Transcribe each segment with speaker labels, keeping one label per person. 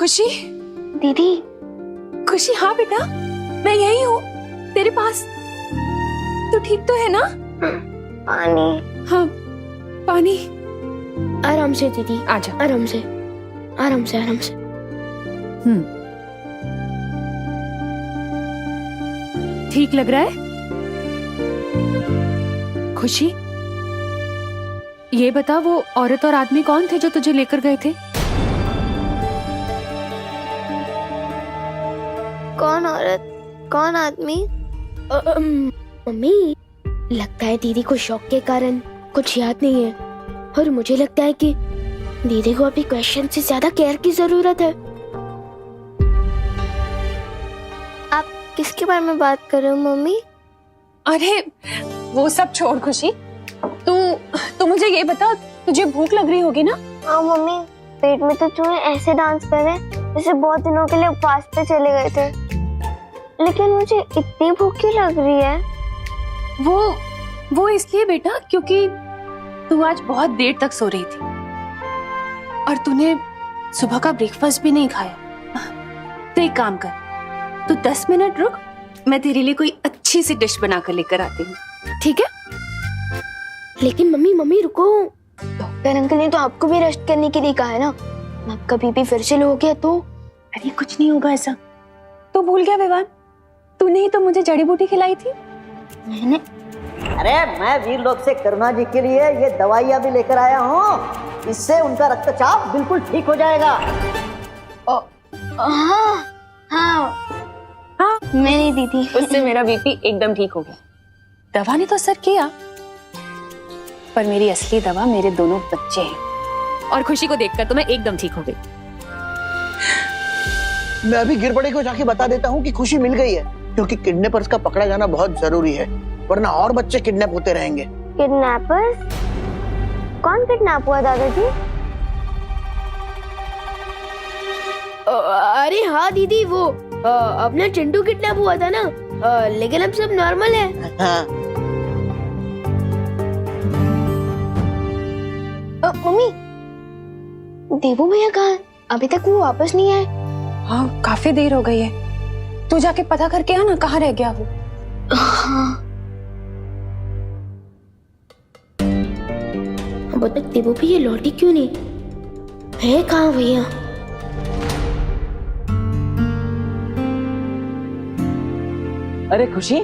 Speaker 1: खुशी।
Speaker 2: दीदी।
Speaker 1: खुशी, हाँ बेटा, मैं यही हूँ तेरे पास। तू ठीक तो है ना?
Speaker 2: पानी।
Speaker 1: हाँ, पानी।
Speaker 2: आराम से दीदी,
Speaker 1: आजा।
Speaker 2: आराम से, आराम से, आराम से।
Speaker 1: ठीक लग रहा है? खुशी, ये बता, वो औरत और आदमी कौन थे जो तुझे लेकर गए थे?
Speaker 2: कौन औरत, कौन आदमी? मम्मी, लगता है दीदी को शौक के कारण कुछ याद नहीं है, और मुझे लगता है कि दीदी को अभी क्वेश्चन से ज्यादा केयर की जरूरत है। आप किसके बारे में बात कर रहे हो मम्मी?
Speaker 1: अरे वो सब छोड़ खुशी, तू मुझे ये बता, तुझे भूख लग रही होगी ना?
Speaker 2: हाँ मम्मी, पेट में तो चूहे ऐसे डांस कर रहे हैं जैसे बहुत दिनों के लिए उपवास पे चले गए थे। लेकिन मुझे इतनी भूख क्यों लग रही है?
Speaker 1: वो इसलिए बेटा, क्योंकि तू आज बहुत देर तक सो रही थी और तूने सुबह का ब्रेकफास्ट भी नहीं खाया। तो एक काम कर, तू 10 मिनट रुक, मैं तेरे लिए कोई अच्छी सी डिश बनाकर लेकर आती हूँ, ठीक है?
Speaker 2: लेकिन मम्मी रुको, डॉक्टर अंकल ने तो आपको भी रेस्ट करने के लिए कहा है ना। अब कभी भी फिर से लो हो गया तो?
Speaker 1: अरे कुछ नहीं होगा ऐसा। तू भूल गया विवान, तूने ही तो मुझे जड़ी बूटी खिलाई थी।
Speaker 2: मैंने?
Speaker 3: अरे मैं वीर लोक से करुणा जी के लिए ये दवाइयाँ भी लेकर आया हूँ, इससे उनका रक्तचाप बिल्कुल ठीक हो जाएगा।
Speaker 2: हाँ हाँ हाँ, मेरी दीदी,
Speaker 1: उससे मेरा बीपी एकदम ठीक हो गया। दवा ने तो असर किया, पर मेरी असली दवा मेरे दोनों बच्चे हैं, और खुशी को देखकर तो मैं एकदम ठीक हो गई।
Speaker 4: मैं अभी गिरबड़े को जाके बता देता हूँ कि खुशी मिल गई है, क्योंकि किडनैपर्स का पकड़ा जाना बहुत जरूरी है, वरना और बच्चे किडनैप होते रहेंगे।
Speaker 2: किडनैपर्स? कौन किडनैप हुआ दादाजी? अरे हाँ दीदी, वो अपना चिंटू किडनैप हुआ था ना, लेकिन अब सब नॉर्मल है।
Speaker 4: हाँ।
Speaker 2: मम्मी, देवू भैया कहाँ है? अभी तक वो वापस नहीं आए।
Speaker 1: हाँ, काफी देर हो गई है, तू जाके पता करके आ ना, कहाँ रह गया वो।
Speaker 2: हाँ। अब तक देवू भैया लौटी क्यों नहीं है? कहाँ भैया?
Speaker 3: अरे खुशी,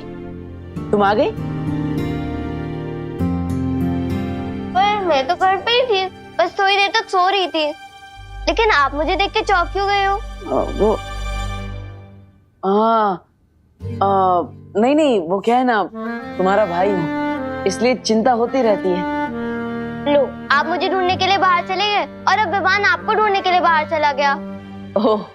Speaker 3: तुम आ गई?
Speaker 2: पर मैं तो घर पे ही थी, बस थोड़ी देर तक सो रही थी। लेकिन आप मुझे देख के चौंक क्यों गए हो?
Speaker 3: वो नहीं, वो क्या है ना, तुम्हारा भाई हूँ, इसलिए चिंता होती रहती है।
Speaker 2: लो, आप मुझे ढूंढने के लिए बाहर चले गए, और अब विवान आपको ढूंढने के लिए बाहर चला गया।
Speaker 3: ओह,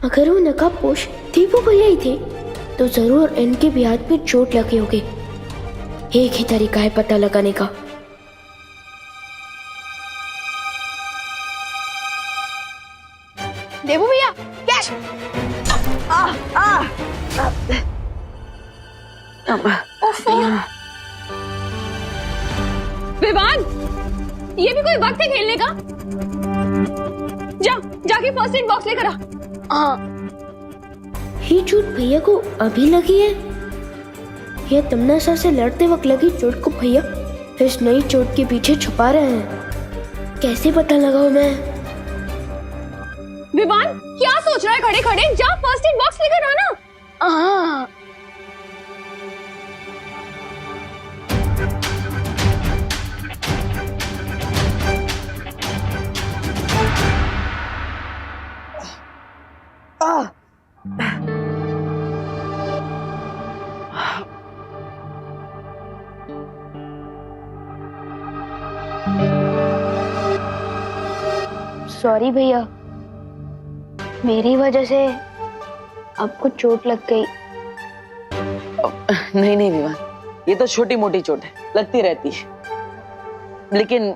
Speaker 2: अगर वो नकाबपोश दीपू भैया ही थे, तो जरूर इनके भी हाथ पे चोट लगी होगी। एक ही तरीका है पता लगाने का। देवू भैया, कैच!
Speaker 1: विवान, ये भी कोई वक्त है खेलने का? जाके फर्स्ट एड बॉक्स लेकर आ।
Speaker 2: ये चोट भैया को अभी लगी है या तमन्ना सर से लड़ते वक्त लगी चोट को भैया इस नई चोट के पीछे छुपा रहे हैं? कैसे पता लगाऊं मैं?
Speaker 1: विवान, क्या सोच रहा है खड़े खड़े? जा फर्स्ट एड बॉक्स लेकर आना।
Speaker 2: सॉरी भैया, मेरी वजह से आपको चोट लग गई।
Speaker 3: नहीं विवान, ये तो छोटी मोटी चोट है, लगती रहती है, लेकिन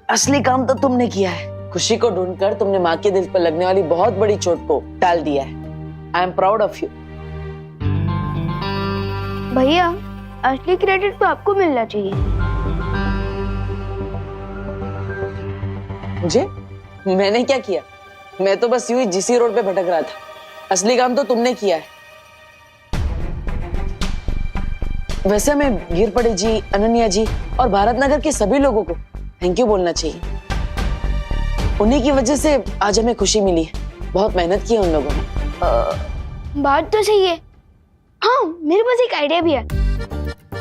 Speaker 3: असली काम तो तुमने किया है। खुशी को ढूंढकर तुमने माँ के दिल पर लगने वाली बहुत बड़ी चोट को टाल दिया है। I am proud of you.
Speaker 2: भैया असली क्रेडिट तो आपको मिलना चाहिए।
Speaker 3: मुझे? मैंने क्या किया? मैं तो बस यूं ही जीसी रोड पे भटक रहा था। असली काम तो तुमने किया है। वैसे मैं गिरपड़े जी, अनन्या जी और भारत नगर के सभी लोगों को थैंक यू बोलना चाहिए। उन्हीं की वजह से आज हमें खुशी मिली है। बहुत मेहनत की है उन लोगों ने।
Speaker 2: बात तो सही है। हाँ, मेरे पास एक आइडिया भी है।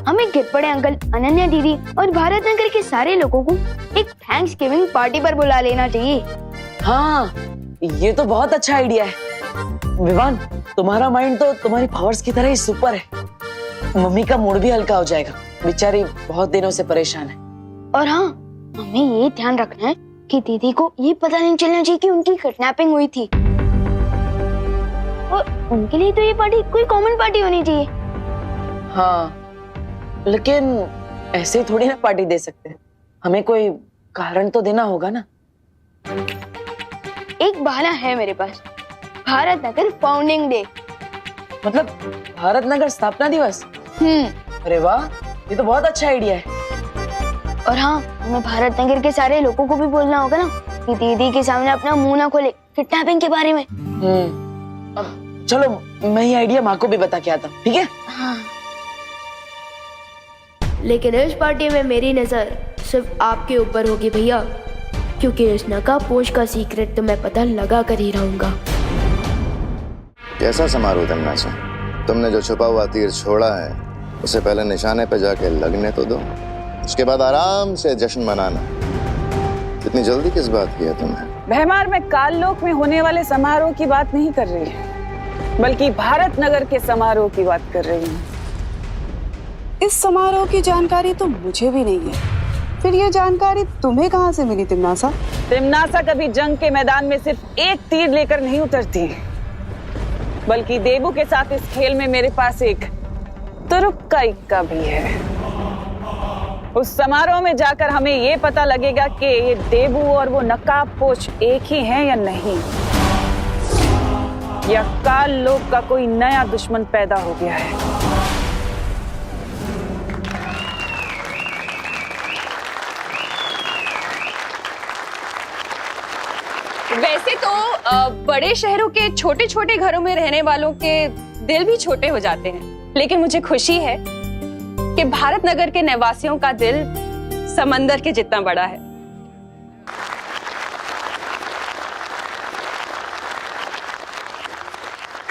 Speaker 2: हमें गिरपड़े अंकल, अनन्या दीदी और भारत नगर के सारे लोगों को एक थैंक्स गिविंग पार्टी पर बुला लेना चाहिए।
Speaker 3: हाँ, ये तो बहुत अच्छा आइडिया है। विवान, तुम्हारा माइंड तो तुम्हारी पावर्स की तरह ही सुपर है। मम्मी का मूड भी हल्का हो जाएगा। बेचारी बहुत दिनों से परेशान है।
Speaker 2: और हाँ, हमें ये ध्यान रखना है कि दीदी को ये पता नहीं चलना चाहिए कि उनकी किडनैपिंग हुई थी। और उनके लिए तो ये पार्टी कोई कॉमन पार्टी होनी चाहिए।
Speaker 3: हाँ, लेकिन ऐसे थोड़ी ना पार्टी दे सकते। हमें कोई कारण तो देना होगा ना।
Speaker 2: एक बहाना है मेरे पास। Bharat Nagar founding day.
Speaker 3: मतलब भारत नगर स्थापना दिवस? अरे वाह, ये तो बहुत अच्छा आइडिया है।
Speaker 2: और हाँ, हमें भारत नगर के सारे लोगों को भी बोलना होगा ना कि दीदी के सामने अपना मुंह ना खोले किडनैपिंग के बारे में।
Speaker 3: अब चलो, मैं ये आइडिया माँ को भी बता के आता हूँ, ठीक है?
Speaker 2: हाँ।
Speaker 5: लेकिन इस पार्टी में मेरी नजर सिर्फ आपके ऊपर होगी भैया, क्योंकि इस नकाबपोश का सीक्रेट तो मैं पता लगा कर ही रहूंगा।
Speaker 6: कैसा समारोह तमन्ना? तुमने जो छुपा हुआ तीर छोड़ा है उसे पहले निशाने पे जाके लगने तो दो, उसके बाद आराम से जश्न मनाना। इतनी जल्दी किस बात की है तुम्हें?
Speaker 7: भैमार में काललोक में होने वाले समारोह की बात नहीं कर रही है, बल्कि भारत नगर के समारोह की बात कर रही हूँ।
Speaker 8: इस समारोह की जानकारी तो मुझे भी नहीं है। फिर ये जानकारी तुम्हें कहाँ से मिली तिम्नासा?
Speaker 7: तिम्नासा कभी जंग के मैदान में सिर्फ एक तीर लेकर नहीं उतरती, बल्कि देबू के साथ इस खेल में मेरे पास एक तुरुप का इक्का भी है। उस समारोह में जाकर हमें ये पता लगेगा कि ये देबू और वो नकाबपोश एक ही हैं या नहीं, या काल लोक का कोई नया दुश्मन पैदा हो गया है।
Speaker 1: वैसे तो बड़े शहरों के छोटे छोटे घरों में रहने वालों के दिल भी छोटे हो जाते हैं, लेकिन मुझे खुशी है कि भारत नगर के निवासियों का दिल समंदर के जितना बड़ा है।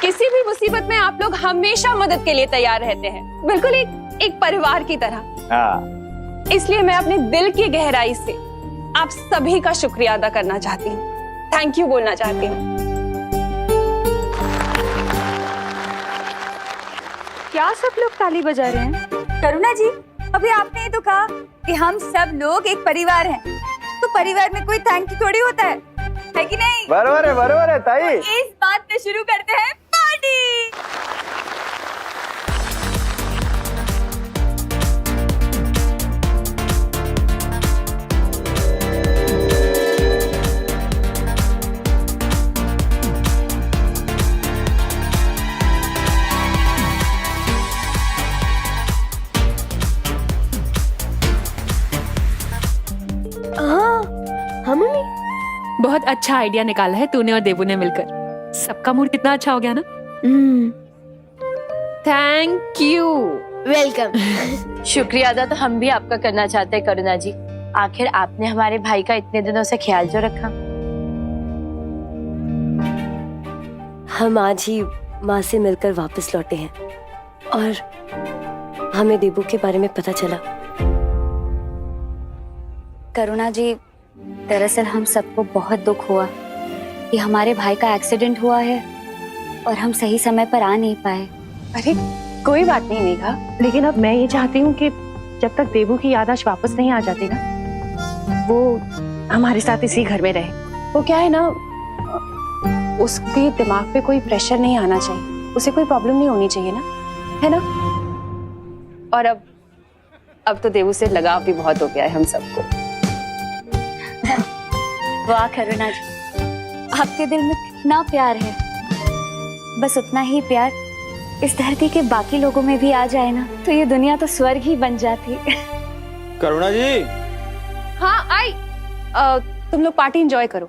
Speaker 1: किसी भी मुसीबत में आप लोग हमेशा मदद के लिए तैयार रहते हैं, बिल्कुल एक परिवार की तरह। इसलिए मैं अपने दिल की गहराई से आप सभी का शुक्रिया अदा करना चाहती हूँ, थैंक यू बोलना चाहती हूँ।
Speaker 9: क्या सब लोग ताली बजा रहे हैं? करुणा जी, अभी आपने ही तो कहा कि हम सब लोग एक परिवार हैं, तो परिवार में कोई थैंक यू थोड़ी होता है कि नहीं?
Speaker 6: बरोबर है ताई।
Speaker 9: इस बात पे शुरू करते हैं पार्टी।
Speaker 10: बहुत अच्छा आइडिया निकाला है तूने और देबू ने मिलकर। सबका मूड कितना अच्छा हो गया ना। Thank you.
Speaker 5: वेलकम।
Speaker 1: शुक्रिया अदा तो हम भी आपका करना चाहते हैं करुणा जी। आखिर आपने हमारे भाई का इतने दिनों से ख्याल जो रखा।
Speaker 5: हम आज ही माँ से मिलकर वापस लौटे हैं और हमें देबू के बारे में पता चला।
Speaker 9: करुणा जी, दरअसल हम सबको बहुत दुख हुआ कि हमारे भाई का एक्सीडेंट हुआ है और हम सही समय पर आ नहीं पाए।
Speaker 1: अरे कोई बात नहीं नेहा, लेकिन अब मैं ये चाहती हूँ कि जब तक देबू की याददाश्त वापस नहीं आ जाती ना, वो हमारे साथ इसी घर में रहे। वो क्या है ना, उसके दिमाग पे कोई प्रेशर नहीं आना चाहिए, उसे कोई प्रॉब्लम नहीं होनी चाहिए ना, है ना? और अब तो देबू से लगाव भी बहुत हो गया है हम सबको।
Speaker 9: वाह करुणा जी, आपके दिल में कितना प्यार है। बस उतना ही प्यार इस धरती के बाकी लोगों में भी आ जाए ना तो ये दुनिया तो स्वर्ग ही बन जाती।
Speaker 11: करुणा जी।
Speaker 1: हाँ आई। तुम लोग पार्टी एंजॉय करो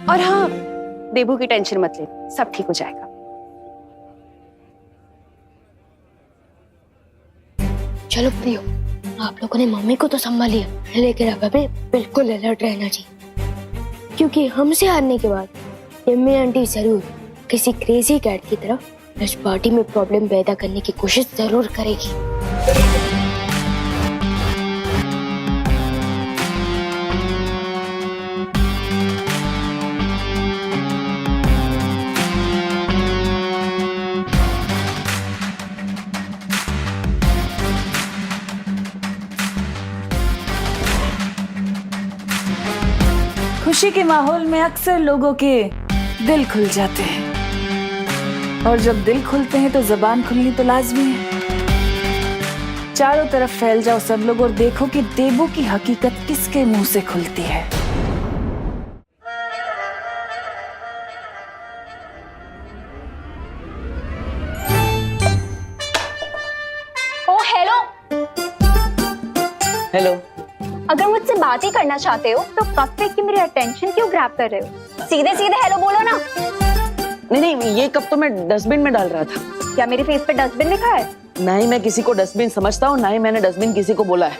Speaker 1: और हाँ देबू की टेंशन मत ले, सब ठीक हो जाएगा।
Speaker 2: चलो प्रियो, आप लोगों ने मम्मी को तो संभालिया, लेकिन अब हमें बिल्कुल अलर्ट रहना चाहिए, क्योंकि हमसे हारने के बाद यम्मी आंटी जरूर किसी क्रेजी कैट की तरह इस पार्टी में प्रॉब्लम पैदा करने की कोशिश जरूर करेगी।
Speaker 7: खुशी के माहौल में अक्सर लोगों के दिल खुल जाते हैं, और जब दिल खुलते हैं तो जबान खुलनी तो लाजमी है। चारों तरफ फैल जाओ सब लोग और देखो कि देबू की हकीकत किसके मुंह से खुलती है।
Speaker 9: ओ हेलो,
Speaker 3: हेलो।
Speaker 9: अगर मुझसे बात ही करना चाहते हो तो कब से की मेरी अटेंशन क्यों ग्रैब कर रहे हो? सीधे सीधे हेलो बोलो ना।
Speaker 3: नहीं नहीं, ये कप तो मैं डस्टबिन में डाल रहा था।
Speaker 9: क्या मेरे फेस पे डस्टबिन लिखा है?
Speaker 3: ना ही मैं किसी को डस्टबिन समझता हूँ, ना ही मैंने डस्टबिन किसी को बोला है।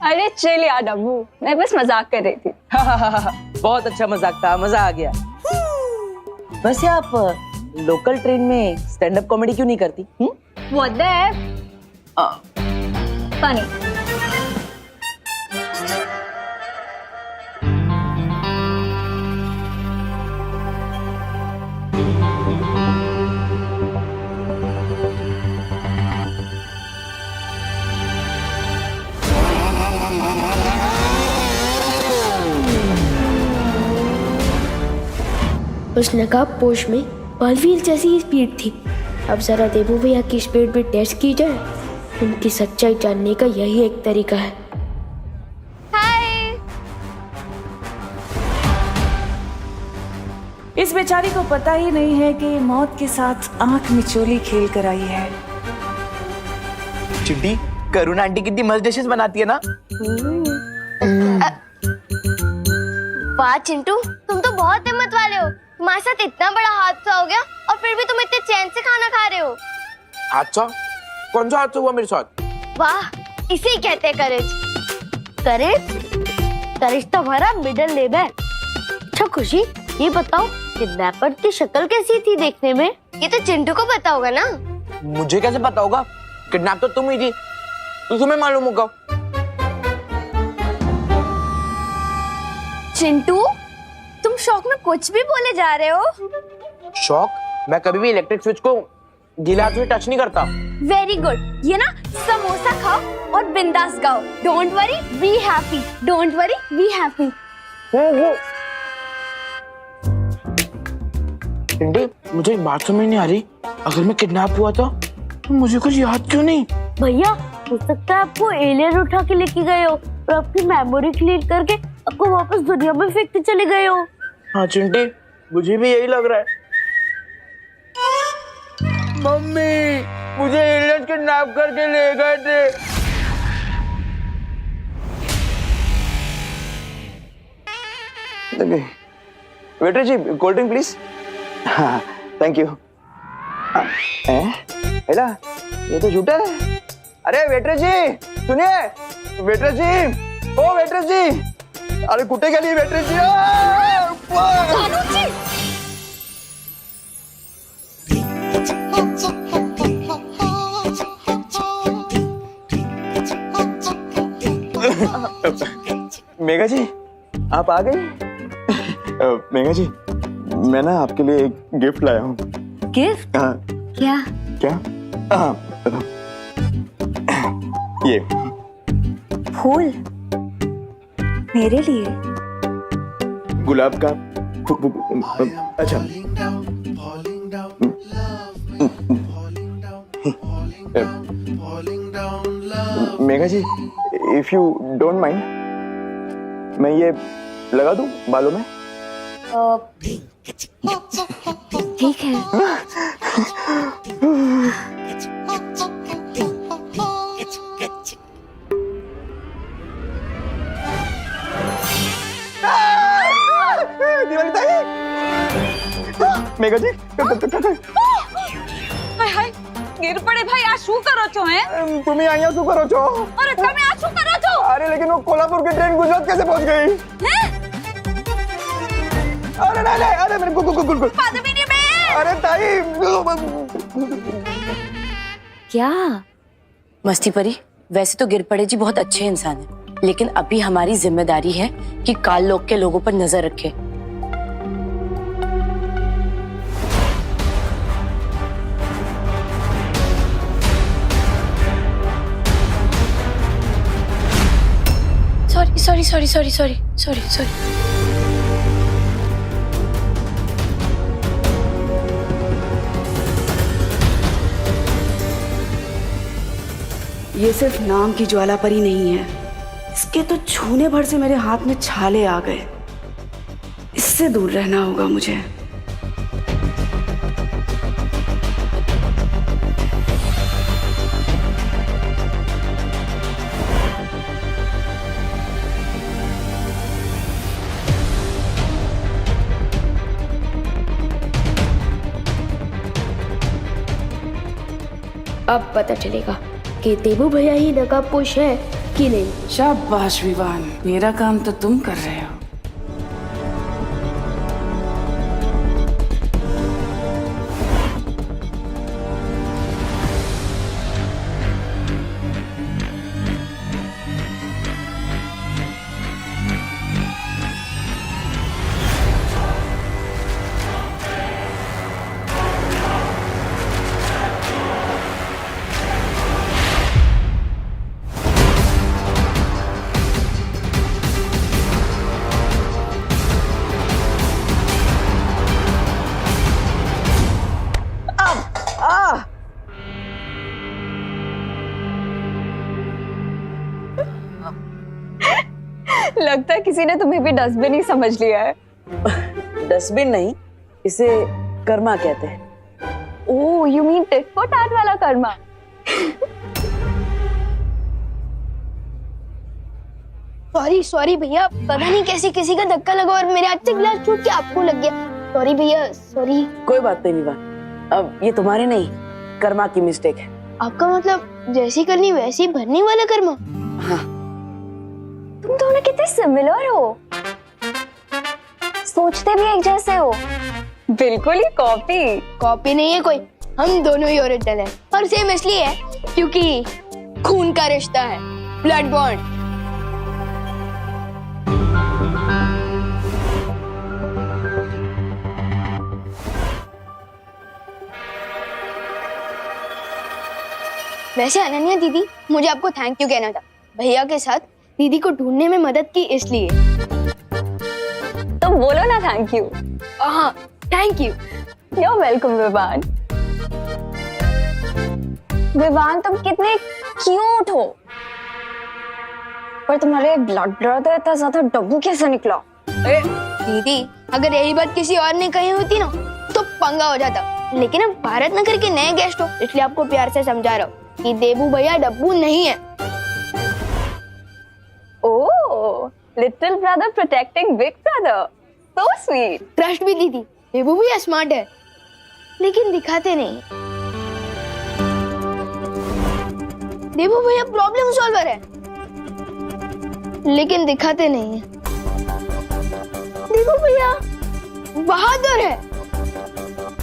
Speaker 9: अरे चिल यार डब्बू, मैं बस मजाक कर रही थी।
Speaker 3: बहुत अच्छा मजाक था, मजा आ गया। वैसे आप लोकल ट्रेन में स्टैंड अप कॉमेडी क्यों नहीं करती?
Speaker 9: What the F? Funny.
Speaker 2: उस नकाब पोश में बालवीर जैसी ही स्पीड थी। अब जरा देबू भैया की स्पीड भी टेस्ट की जाए, उनकी सच्चाई जानने का यही एक तरीका है।
Speaker 7: इस बेचारी को पता ही नहीं है कि मौत के साथ आंख मिचोली खेल कर आई है।
Speaker 11: चिट्टी, करुणा आंटी कितनी मस्त डिशेस बनाती है ना।
Speaker 2: वाह चिंटू, तुम तो बहुत हिम्मत वाले हो। तुम्हारे साथ इतना बड़ा हादसा हो गया और फिर भी तुम इतने चैन से खाना खा रहे हो।
Speaker 11: हादसा? कौन सा हादसा हुआ मेरे साथ?
Speaker 2: वाह, इसे ही कहते हैं करेज। करेज तो हमारा मिडिल नेम है। अच्छा खुशी, ये बताओ किडनैपर की शक्ल कैसी थी देखने में? ये तो चिंटू को पता होगा ना।
Speaker 11: मुझे कैसे पता होगा? किडनैप तो तुम ही थी, तो तुम्हें मालूम होगा।
Speaker 9: चिंटू, तुम शौक में कुछ भी बोले जा रहे हो।
Speaker 11: शौक? मैं कभी भी इलेक्ट्रिक स्विच को गीले हाथ से टच नहीं करता।
Speaker 9: Very good. ये ना समोसा खाओ और बिंदास गाओ। Don't worry be happy, don't worry be happy.
Speaker 11: Chinti, मुझे एक बात समझ नहीं आ रही, अगर मैं किडनैप हुआ था तो मुझे कुछ याद क्यों नहीं?
Speaker 2: भैया, हो सकता है आपको एलियन उठा के लेके गए हो और आपकी मेमोरी क्लीन करके आपको वापस दुनिया में फेंकते चले गए हो।
Speaker 11: हाँ चिंटी, मुझे भी यही लग रहा है। मम्मी, मुझे एलियन किडनैप करके ले गए थे। वेटर जी, कोल्ड ड्रिंक प्लीज। हाँ, थैंक यू। हेला, ये तो झूठा है। अरे वेटर जी सुनिए, वेटर जी, ओ वेटर जी, अरे कुत्ते के लिए वेटर जी। मेघा जी, आप आ गई? मेघा जी, मैं ना आपके लिए एक गिफ्ट लाया हूँ।
Speaker 9: गिफ्ट? क्या?
Speaker 11: क्या? ये
Speaker 9: फूल मेरे लिए?
Speaker 11: गुलाब का। अच्छा, मेघा जी, इफ यू डोंट माइंड, मैं ये लगा दूं बालों में?
Speaker 9: ठीक है।
Speaker 11: દિવાળી તાઈ મેઘાજી
Speaker 7: હાય હાય ગીર પડે ભાઈ આ શું કરો છો હે
Speaker 11: तुम्हें અહીંયા શું કરો છો
Speaker 7: અરે તમે આ શું કરો છો
Speaker 11: अरे लेकिन वो कोल्हापुर की ट्रेन गुजरात कैसे पहुंच गई
Speaker 7: હે
Speaker 11: अरे नहीं नहीं अरे मेरे गुल
Speaker 7: પદ્મિની બેન
Speaker 11: अरे ताई
Speaker 1: क्या मस्ती परी, वैसे तो गिरपड़े जी बहुत अच्छे इंसान हैं, लेकिन अभी हमारी जिम्मेदारी है कि काल लोक के लोगों पर नजर रखें। सॉरी।
Speaker 8: ये सिर्फ नाम की ज्वाला परी नहीं है, इसके तो छूने भर से मेरे हाथ में छाले आ गए। इससे दूर रहना होगा मुझे।
Speaker 2: अब पता चलेगा कि देबू भैया ही नकाबपोश है कि नहीं।
Speaker 8: शाबाश विवान, मेरा काम तो तुम कर रहे हो।
Speaker 7: लगता है किसी ने तुम्हें भी डस्टबिन ही समझ लिया है।
Speaker 3: डस्टबिन नहीं, इसे कर्मा कहते हैं।
Speaker 7: Oh, you mean tit for tat वाला कर्मा।
Speaker 2: सॉरी भैया, पता नहीं कैसे किसी का धक्का लगा और मेरे हाथ से गिलास छूट के आपको लग गया। सॉरी भैया, सॉरी।
Speaker 3: कोई बात नहीं विवान, अब ये तुम्हारे नहीं, कर्मा की मिस्टेक है।
Speaker 2: आपका मतलब जैसी करनी वैसी भरने वाला कर्मा?
Speaker 3: हाँ।
Speaker 9: तुम दोनों कितने सिमिलर हो, सोचते भी एक जैसे हो।
Speaker 7: बिल्कुल ही
Speaker 2: कॉपी नहीं है कोई, हम दोनों ही ओरिजिनल हैं। और सेम इसलिए है क्योंकि खून का रिश्ता है, ब्लड बॉन्ड। वैसे अनन्या दीदी, मुझे आपको थैंक यू कहना था। भैया के साथ दीदी को ढूंढने में मदद की इसलिए।
Speaker 9: तो बोलो ना थैंक यू।
Speaker 2: हाँ, thank you.
Speaker 9: You welcome Vivan. Vivan, तुम कितने क्यूट हो, पर तुम्हारे ब्लड ब्रदर इतना ज्यादा डब्बू कैसे निकला?
Speaker 2: दीदी, अगर यही बात किसी और ने कही होती ना तो पंगा हो जाता, लेकिन अब भारत नगर के नए गेस्ट हो, इसलिए आपको प्यार से समझा रहा हूँ कि देबू भैया डब्बू नहीं है।
Speaker 9: Oh, little brother protecting big brother, so sweet.
Speaker 2: Trust भी दीदी, देबू भैया स्मार्ट है, लेकिन दिखाते नहीं। देबू भैया प्रॉब्लम सॉल्वर है, लेकिन दिखाते नहीं है। देबू भैया बहादुर है,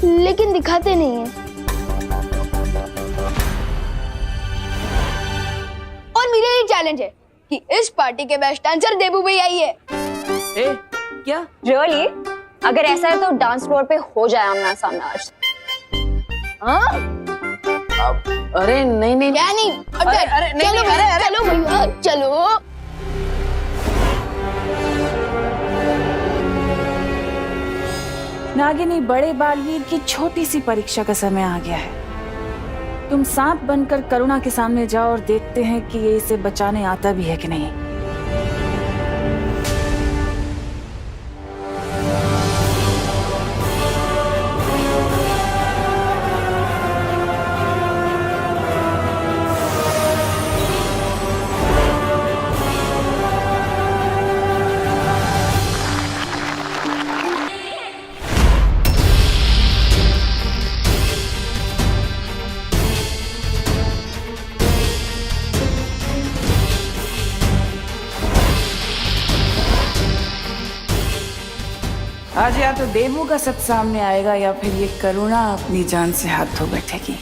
Speaker 2: लेकिन दिखाते नहीं है। और मेरा ये चैलेंज है कि इस पार्टी के बेस्ट डांसर देबू भैया ही है।
Speaker 9: क्या रियली? अगर ऐसा है तो डांस फ्लोर पे हो जाए आमना सामना आज।
Speaker 2: हाँ?
Speaker 3: अरे नहीं
Speaker 2: क्या नहीं?
Speaker 3: अरे नहीं,
Speaker 2: चलो भैया, चलो भैया, चलो।
Speaker 8: नागिनी, बड़े बालवीर की छोटी सी परीक्षा का समय आ गया है। तुम सांप बनकर करुणा के सामने जाओ और देखते हैं कि ये इसे बचाने आता भी है कि नहीं। आज या तो देबू का सच सामने आएगा या फिर ये करुणा अपनी जान से हाथ धो बैठेगी।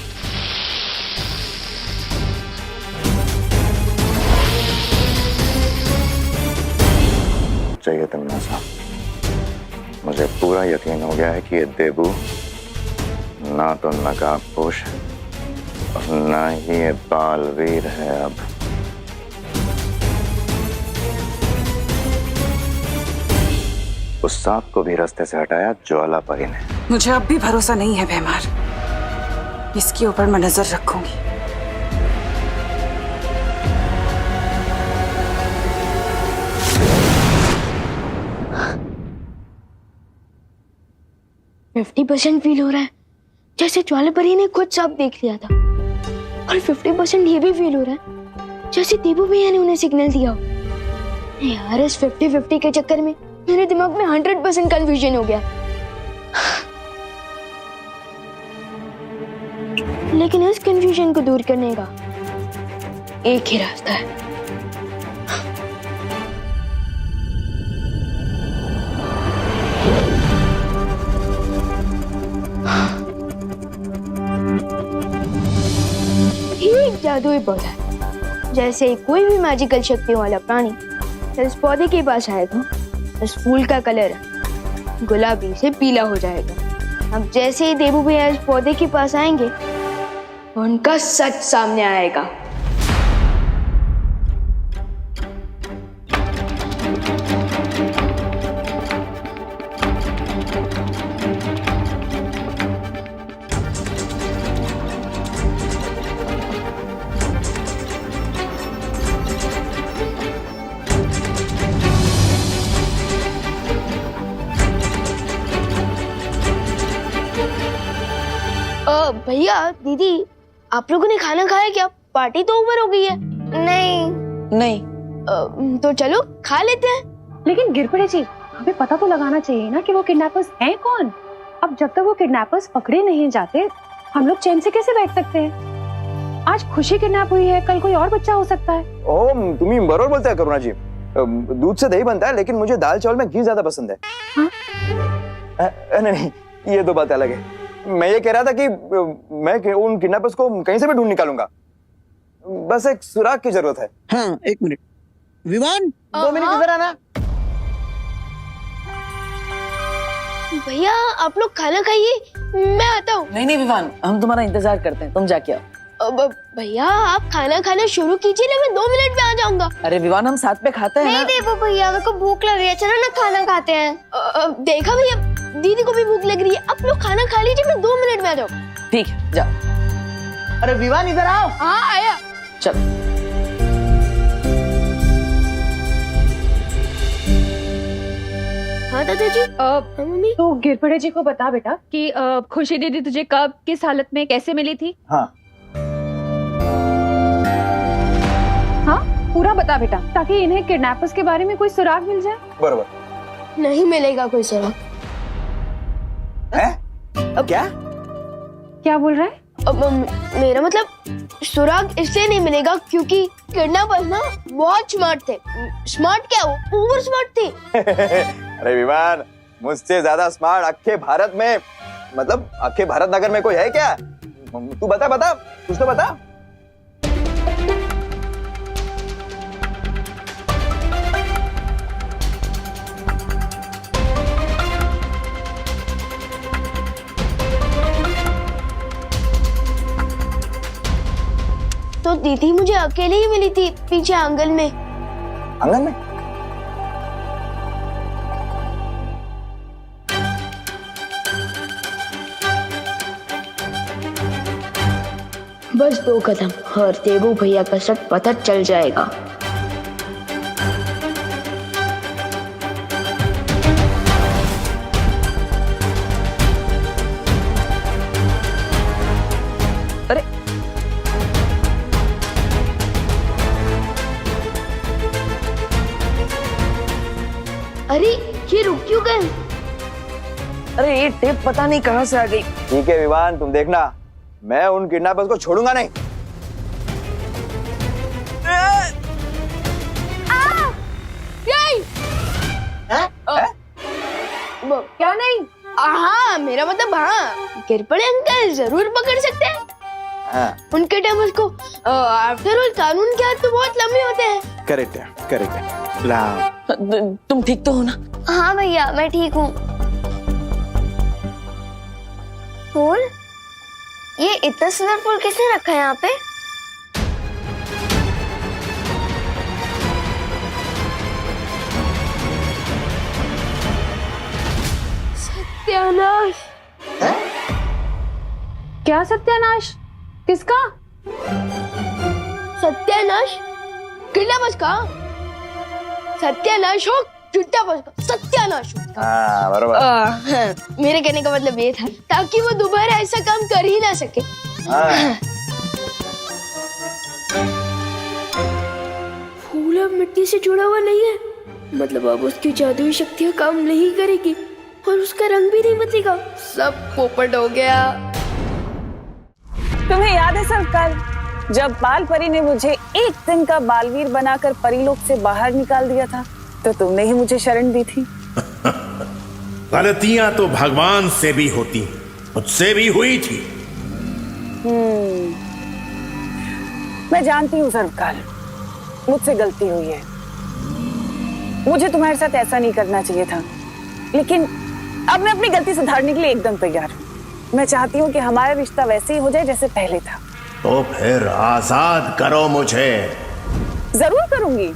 Speaker 6: चाहिए तुमने साहब, मुझे पूरा यकीन हो गया है कि ये देबू ना तो नकाबपोश है और ना ही ये बालवीर है। अब उस सांप को भी रास्ते से हटाया ज्वाला परी ने।
Speaker 8: मुझे अब भी भरोसा नहीं है भैमार, इसके ऊपर मैं नजर रखूंगी।
Speaker 2: %50 फील हो रहा है जैसे ज्वालापरी ने खुद सब देख लिया था, और 50% ये भी फील हो रहा है जैसे देबू भैया ने उन्हें सिग्नल दिया हो। यार इस 50-50 के चक्कर में मेरे दिमाग में 100% कंफ्यूजन हो गया। लेकिन इस कंफ्यूजन को दूर करने का एक ही रास्ता है। ये एक जादुई पौधा है। जैसे कोई भी मैजिकल शक्तियों वाला प्राणी इस पौधे के पास आएगा, इस फूल का कलर गुलाबी से पीला हो जाएगा। अब जैसे ही देबू भैया इस पौधे के पास आएंगे, उनका सच सामने आएगा। भैया दीदी, आप लोगों ने खाना खाया क्या? पार्टी तो ओवर हो गई है।
Speaker 3: नहीं।
Speaker 2: तो चलो खा लेते हैं।
Speaker 1: लेकिन गिरपड़े जी, हमें पता तो लगाना चाहिए ना कि वो किडनैपर्स हैं कौन। अब जब तक वो किडनैपर्स पकड़े नहीं जाते, हम लोग चैन से कैसे बैठ सकते हैं? आज खुशी किडनैप हुई है, कल कोई और बच्चा हो सकता है।
Speaker 11: ओ तुम्ही बरोबर बोलते हैं करुणा जी। दूध से दही बनता है, लेकिन मुझे दाल चावल में घी ज्यादा पसंद है। हाँ? नहीं, ये तो बात अलग है। मैं ये कह रहा था कि मैं उन किडनैपर्स को कहीं से भी ढूंढ निकालूंगा, बस एक सुराग की जरूरत है।
Speaker 4: हाँ, 1 मिनट। विवान, 2 मिनट इधर आना।
Speaker 2: भैया आप लोग खाना खाइए, मैं आता हूँ।
Speaker 3: नहीं विवान, हम तुम्हारा इंतजार करते हैं, तुम जाके आओ।
Speaker 2: भैया आप खाना खाना शुरू कीजिए ना, मैं 2 मिनट में आ जाऊंगा।
Speaker 3: अरे विवान, हम साथ में खाते हैं ना।
Speaker 2: नहीं देबू भैया, मेरे को भूख लग रही है, चलो ना खाना खाते हैं। देखा भैया, दीदी को भी भूख लग रही है। आप लोग खाना खा लीजिए, मैं 2 मिनट में आ जाऊंगा।
Speaker 3: ठीक है, जाओ।
Speaker 4: अरे विवान इधर आओ।
Speaker 2: हाँ आया।
Speaker 3: चल।
Speaker 2: हाँ दादा जी। मम्मी,
Speaker 1: तो गिरपड़े जी को बता बेटा
Speaker 10: कि खुशी दीदी तुझे कब, किस हालत में, कैसे मिली थी?
Speaker 11: हाँ
Speaker 1: पूरा बता बेटा, ताकि इन्हें किडनैपर्स के बारे में कोई सुराग मिल जाए।
Speaker 11: बरोबर।
Speaker 2: नहीं मिलेगा कोई सुराग।
Speaker 11: है? क्या?
Speaker 1: क्या बोल रहा है?
Speaker 2: मेरा मतलब सुराग इसलिए नहीं मिलेगा क्योंकि किडनैपर्स ना बहुत स्मार्ट थे। स्मार्ट क्या, वो ओवर स्मार्ट थे।
Speaker 11: अरे विमान, मुझसे ज्यादा स्मार्ट अक्खे भारत में, मतलब अक्खे भारत नगर में कोई है क्या? तू बता कुछ तो बता।
Speaker 2: तो दीदी मुझे अकेले ही मिली थी पीछे आंगन में।
Speaker 11: आंगन में?
Speaker 2: बस 2 कदम और देबू भैया का सच पता चल जाएगा।
Speaker 3: अरे
Speaker 2: अरे ये रुक क्यों गए?
Speaker 3: अरे ये टेप पता नहीं कहाँ से आ गई।
Speaker 11: ठीक है विवान, तुम देखना, मैं उन किडनैपर्स को छोड़ूंगा नहीं।
Speaker 5: क्या नहीं? हाँ, मेरा मतलब हाँ, गिर पड़े अंकल जरूर पकड़ सकते हैं।
Speaker 11: हाँ
Speaker 5: उनके टाइम उसको आफ्टर ऑल कानून के हाथ तो बहुत लंबे होते हैं।
Speaker 11: करेक्ट है ला।
Speaker 3: तुम ठीक तो हो ना?
Speaker 5: हाँ भैया, मैं ठीक हूँ। फूल? ये इतना सुंदर फूल किसने रखा है यहाँ पे? सत्यानाश।
Speaker 1: क्या सत्यानाश? किसका?
Speaker 5: सत्यानाश? किला बस का? सत्यानाश हो, चुट्टा बस का सत्यानाश हो।
Speaker 11: हाँ बराबर।
Speaker 5: हाँ, मेरे कहने का मतलब ये था ताकि वो दोबारा ऐसा काम कर ही ना सके।
Speaker 11: हाँ।
Speaker 2: फूल अब मिट्टी से जुड़ा हुआ नहीं है, मतलब अब उसकी जादुई शक्तियाँ काम नहीं करेगी और उसका रंग भी नहीं बदलेगा। सब पोपट हो गया।
Speaker 7: तुम्हें याद है सर, कल जब बाल परी ने मुझे एक दिन का बालवीर बनाकर परीलोक से बाहर निकाल दिया था, तो तुमने ही मुझे शरण दी थी।
Speaker 12: गलतियां तो भगवान से भी होती, मुझसे भी हुई थी।
Speaker 7: मैं जानती हूँ सरकार, मुझसे गलती हुई है। मुझे तुम्हारे साथ ऐसा नहीं करना चाहिए था, लेकिन अब मैं अपनी गलती सुधारने के लिए एकदम तैयार हूँ। मैं चाहती हूँ कि हमारा रिश्ता वैसे ही हो जाए जैसे पहले था।
Speaker 12: तो फिर आजाद करो मुझे।
Speaker 7: जरूर करूंगी।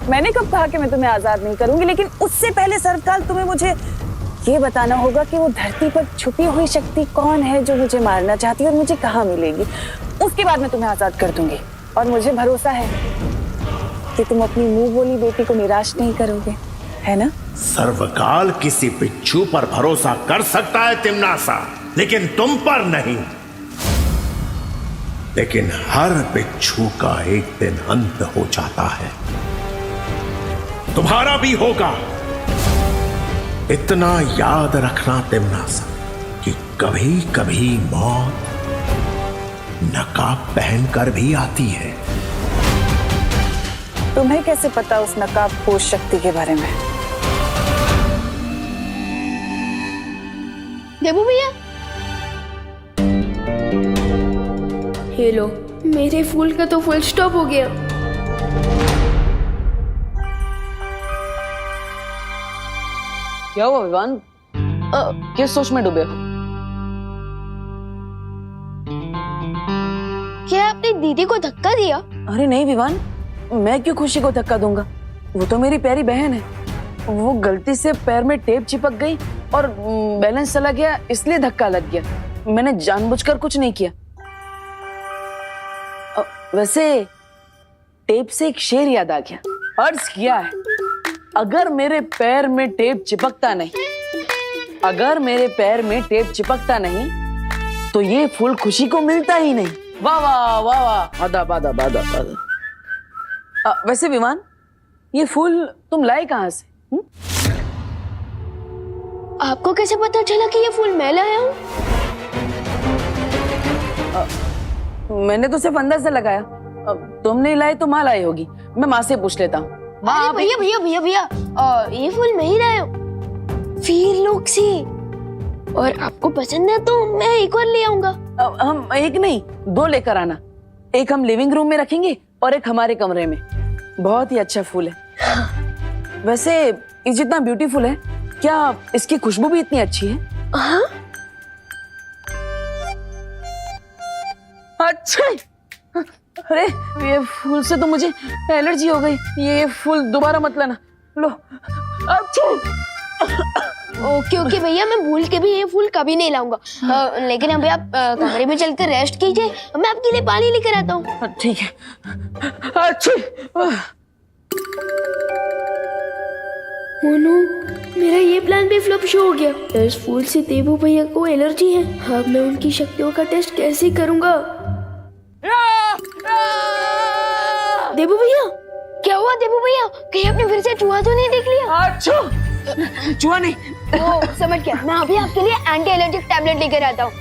Speaker 7: मैंने कब कहा कि मैं तुम्हें आजाद नहीं करूंगी, लेकिन उससे पहले सरकार तुम्हें मुझे ये बताना होगा कि वो धरती पर छुपी हुई शक्ति कौन है जो मुझे मारना चाहती है और मुझे कहाँ मिलेगी। उसके बाद मैं तुम्हें आजाद कर दूंगी, और मुझे भरोसा है कि तुम अपनी मुंह बोली बेटी को निराश नहीं करोगे, है ना?
Speaker 12: सर्वकाल किसी बिच्छू पर भरोसा कर सकता है तिमनासा, लेकिन तुम पर नहीं। लेकिन हर बिच्छू का एक दिन अंत हो जाता है, तुम्हारा भी होगा। इतना याद रखना तिमनासा कि कभी कभी मौत नकाब पहनकर भी आती है।
Speaker 7: तुम्हें कैसे पता उस नकाब पोष शक्ति के बारे में?
Speaker 5: देबू भैया,
Speaker 2: ये लो, मेरे फूल का तो फुल स्टॉप हो गया।
Speaker 3: क्या हुआ विवान? किस सोच में डूबे हो?
Speaker 5: क्या आपने दीदी को धक्का दिया?
Speaker 3: अरे नहीं विवान, मैं क्यों खुशी को धक्का दूंगा? वो तो मेरी प्यारी बहन है। वो गलती से पैर में टेप चिपक गई और बैलेंस चला गया, इसलिए धक्का लग गया। मैंने जानबूझकर कुछ नहीं किया। वैसे टेप से एक शेर याद आ गया। अर्ज किया है, अगर मेरे पैर में टेप चिपकता नहीं, अगर मेरे पैर में टेप चिपकता नहीं, तो ये फूल खुशी को मिलता ही नहीं। वाह वाह वाह वाह, आदाब आदाब आदाब आदाब। वैसे विमान, ये फूल तुम लाए कहाँ से?
Speaker 5: आपको कैसे पता चला कि ये फूल मैं लाया हूँ?
Speaker 3: मैंने तो सिर्फ अंदर से लगाया। तुमने लाए तो माँ लाई होगी। मैं माँ से पूछ लेता हूँ।
Speaker 5: अरे भैया भैया भैया भैया, ये फूल मैं ही लाया हूँ, वीर लोक से। और आपको पसंद है तो मैं एक और ले आऊंगा।
Speaker 3: हम एक नहीं, दो लेकर आना। एक हम लिविंग रूम में रखेंगे और एक हमारे कमरे में। बहुत ही अच्छा फूल है। वैसे ये जितना ब्यूटीफुल है, क्या इसकी खुशबू भी इतनी अच्छी है?
Speaker 5: हाँ?
Speaker 3: अच्छा, अरे ये फूल से तो मुझे एलर्जी हो गई। ये फूल दोबारा मत लाना। लो। अच्छा।
Speaker 5: ओके ओके भैया, मैं भूल के भी ये फूल कभी नहीं लाऊंगा। लेकिन अभी आप कमरे में चलकर रेस्ट कीजिए, मैं आपके लिए पानी लेकर आता हूँ।
Speaker 3: ठीक है। अच्छा।
Speaker 2: मोनू, मेरा ये प्लान भी फ्लॉप शो हो गया। इस फूल से देबू भैया को एलर्जी है। अब मैं उनकी शक्तियों का टेस्ट कैसे करूंगा? देबू भैया,
Speaker 5: क्या हुआ देबू भैया? कहीं आपने फिर से चूहा तो नहीं देख लिया?
Speaker 3: अच्छा, चूहा नहीं।
Speaker 5: ओ, समझ गया। मैं अभी आपके लिए एंटी एलर्जिक टैबलेट लेकर आता हूँ।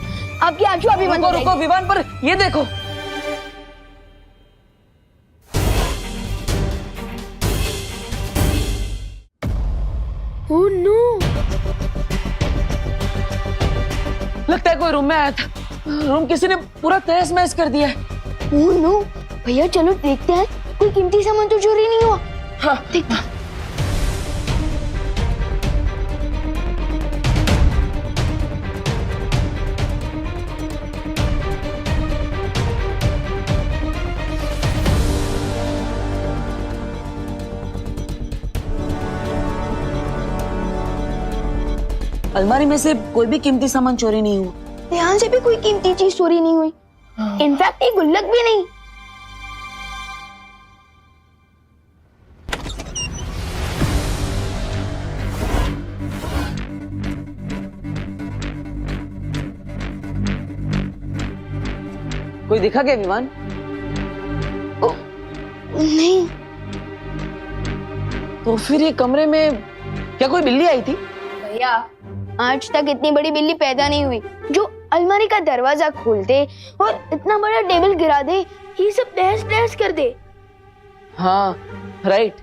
Speaker 5: आपकी आंसू अभी बंद हो
Speaker 3: रुको विमान, पर ये देखो।
Speaker 2: ओह नो,
Speaker 3: हुए रूम में आया था। रूम किसी ने पूरा तहस महस कर दिया है।
Speaker 2: ओह नो, भैया चलो देखते हैं, कोई कीमती सामान तो चोरी नहीं हुआ।
Speaker 3: हाँ
Speaker 2: देखते हैं।
Speaker 3: अलमारी में से कोई भी कीमती सामान चोरी नहीं हुआ।
Speaker 2: यहाँ से भी कोई कीमती चीज चोरी नहीं हुई। इनफैक्ट एक गुल्लक भी नहीं।
Speaker 3: कोई दिखा क्या विमान?
Speaker 2: नहीं।
Speaker 3: तो फिर ये कमरे में क्या कोई बिल्ली आई थी?
Speaker 2: भैया आज तक इतनी बड़ी बिल्ली पैदा नहीं हुई जो अलमारी का दरवाजा खोल दे और इतना बड़ा टेबल गिरा दे, ये सब तहस नहस कर दे।
Speaker 3: हाँ राइट।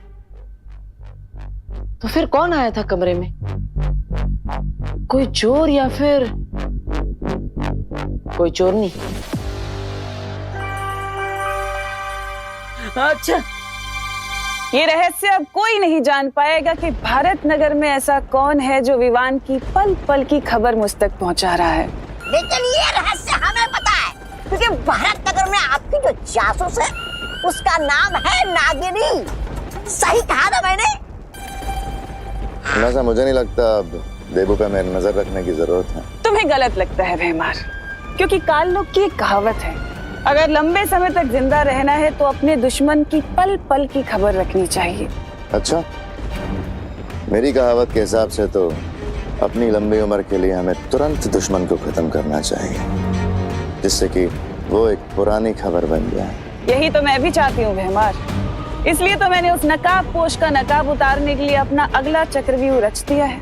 Speaker 3: तो फिर कौन आया था कमरे में? कोई चोर या फिर कोई चोरनी?
Speaker 7: अच्छा, ये रहस्य अब कोई नहीं जान पाएगा कि भारत नगर में ऐसा कौन है जो विवान की पल पल की खबर मुझ तक पहुंचा रहा है।
Speaker 13: लेकिन ये रहस्य हमें पता है, क्योंकि भारत नगर में आपकी जो जासूस है उसका नाम है नागिनी। सही कहा ना मैंने?
Speaker 6: ऐसा मुझे नहीं लगता अब देबू पे मेरी नजर रखने की जरूरत है।
Speaker 7: तुम्हें गलत लगता है भैमार, क्योंकि काल लोग की एक कहावत है, अगर लंबे समय तक जिंदा रहना है तो अपने दुश्मन की पल पल की खबर रखनी चाहिए।
Speaker 6: अच्छा, मेरी कहावत के हिसाब से तो अपनी लंबी उम्र के लिए हमें तुरंत दुश्मन को खत्म करना चाहिए, जिससे कि वो एक पुरानी खबर बन जाए।
Speaker 7: यही तो मैं भी चाहती हूँ भैमार, इसलिए तो मैंने उस नकाब पोश का नकाब उतारने के लिए अपना अगला चक्रव्यूह रच दिया है।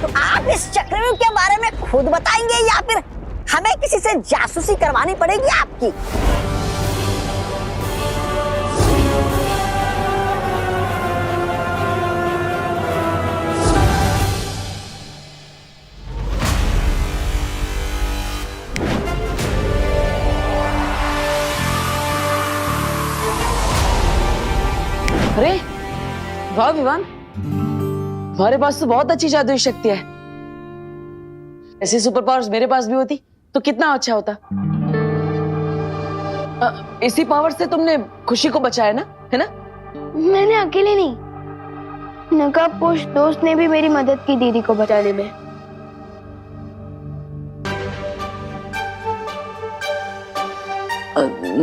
Speaker 13: तो आप इस चक्रव्यूह के बारे में खुद बताएंगे या फिर हमें किसी से जासूसी करवानी पड़ेगी आपकी?
Speaker 3: अरे वाह विवान, हमारे पास तो बहुत अच्छी जादुई शक्ति है। ऐसी सुपर पावर्स मेरे पास भी होती तो कितना अच्छा होता। इसी पावर से तुमने खुशी को बचाया ना, है ना?
Speaker 2: मैंने अकेले नहीं, नकाबपोश दोस्त ने भी मेरी मदद की दीदी को बचाने में।